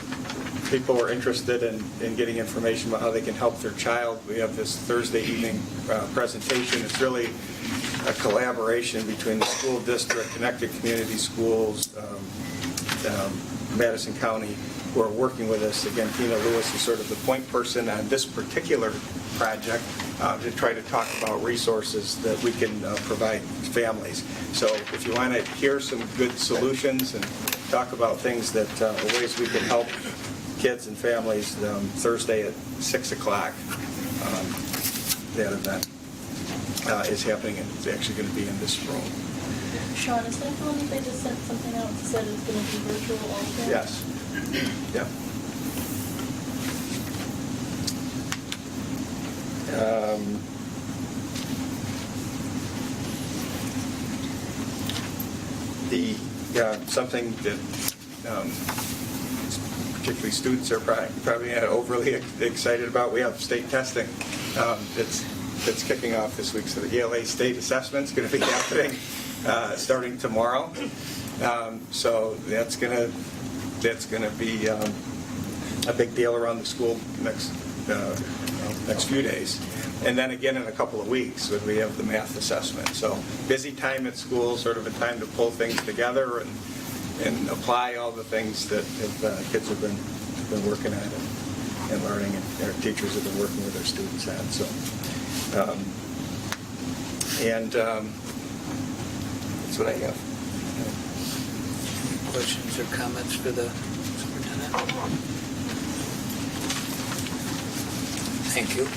people are interested in getting information about how they can help their child. We have this Thursday evening presentation. It's really a collaboration between the school district, Connected Community Schools, Madison County who are working with us. Again, Tina Lewis is sort of the point person on this particular project to try to talk about resources that we can provide families. So if you want to hear some good solutions and talk about things that ways we can help kids and families, Thursday at 6 o'clock, that event is happening, and it's actually going to be in this room. Sean, is that the one that they just sent something out and said it's going to be virtual also? Yes. Yeah. Something that particularly students are probably not overly excited about, we have state testing that's kicking off this week. So the ELA state assessment is going to be happening starting tomorrow. So that's going to be a big deal around the school next few days. And then again in a couple of weeks when we have the math assessment. So busy time at school, sort of a time to pull things together and apply all the things that kids have been working at and learning, and our teachers have been working with their students at. So, that's what I have. Questions or comments for the superintendent? Thank you.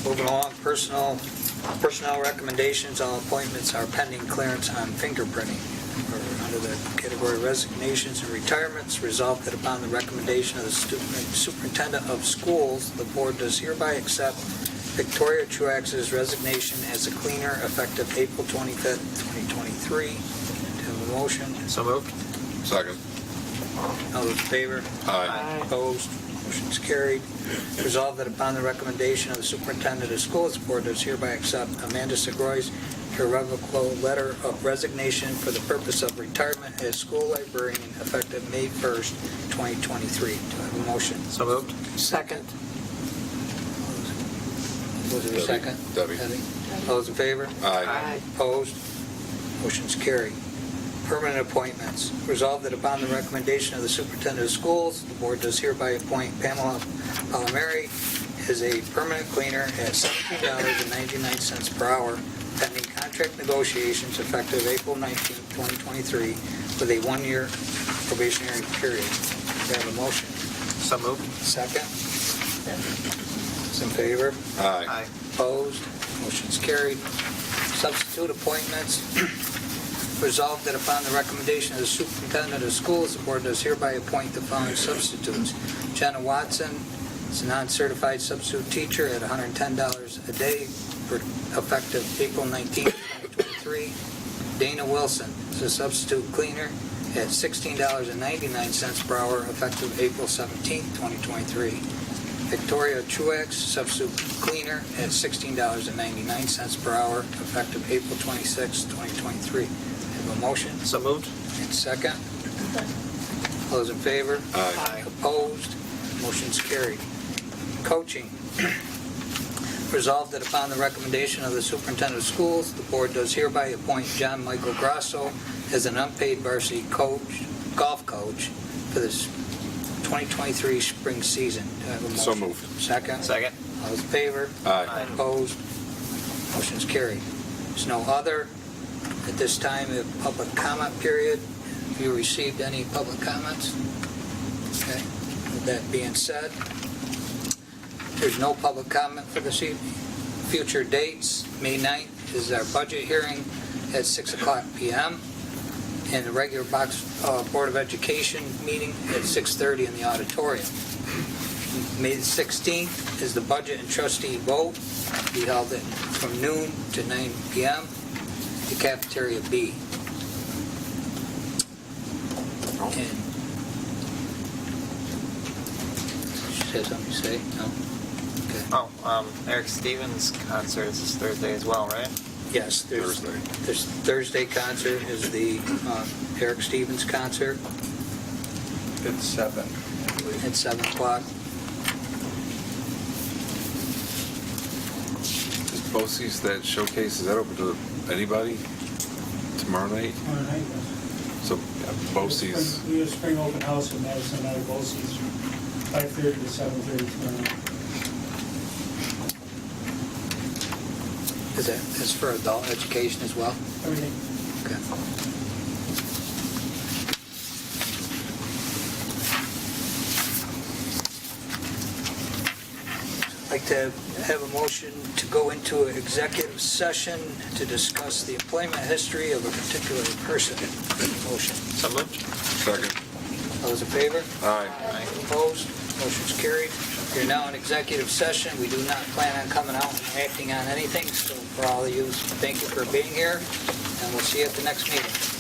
Moving along, personnel recommendations. All appointments are pending clearance on fingerprinting. Under the category resignations and retirements, resolved that upon the recommendation of the superintendent of schools, the board does hereby accept Victoria Truax's resignation as a cleaner effective April 25th, 2023. Do you have a motion? So moved. Second. All those in favor? Aye. Opposed? Motion's carried. Resolved that upon the recommendation of the superintendent of schools, the board does hereby accept Amanda Segroy's irrevocable letter of resignation for the purpose of retirement as school librarian effective May 1st, 2023. Do I have a motion? So moved. Second. Was there a second? Debbie. All those in favor? Aye. Opposed? Motion's carried. Permanent appointments. Resolved that upon the recommendation of the superintendent of schools, the board does hereby appoint Pamela Palmieri as a permanent cleaner at $17.99 per hour, pending contract negotiations effective April 19, 2023, with a one-year probationary period. Do I have a motion? So moved. Second? Those in favor? Aye. Opposed? Motion's carried. Substitute appointments. Resolved that upon the recommendation of the superintendent of schools, the board does hereby appoint the following substitutes. Jenna Watson is a non-certified substitute teacher at $110 a day effective April 19, 2023. Dana Wilson is a substitute cleaner at $16.99 per hour effective April 17, 2023. Victoria Truax, substitute cleaner at $16.99 per hour effective April 26, 2023. Have a motion? So moved. And second? All those in favor? Aye. Opposed? Motion's carried. Coaching. Resolved that upon the recommendation of the superintendent of schools, the board does hereby appoint John Michael Grasso as an unpaid varsity golf coach for this 2023 spring season. Do I have a motion? So moved. Second? Second. All those in favor? Aye. Opposed? Motion's carried. There's no other. At this time, we have public comment period. Have you received any public comments? Okay. With that being said, there's no public comment for this evening. Future dates, May 9th is our budget hearing at 6 o'clock p.m. and the regular Board of Education meeting at 6:30 in the auditorium. May the 16th is the budget and trustee vote, be held from noon to 9 p.m. the cafeteria B. And she has something to say? No? Okay. Oh, Eric Stevens' concert is this Thursday as well, right? Yes, there's Thursday. this Thursday concert is the Eric Stevens concert It's 7, I believe. at 7 o'clock. Is BOCES, that showcase, is that open to anybody tomorrow night? So BOCES, We have a spring open house in Madison at BOCES, 5:30 to 7:30 tomorrow. Is for adult education as well? Everything. Okay. I'd like to have a motion to go into an executive session to discuss the employment history of a particular person. Motion. So moved. second. Those in favor? Aye. Opposed? Motion's carried. We're now in executive session. We do not plan on coming out and acting on anything, so for all of you, thank you for being here, and we'll see you at the next meeting.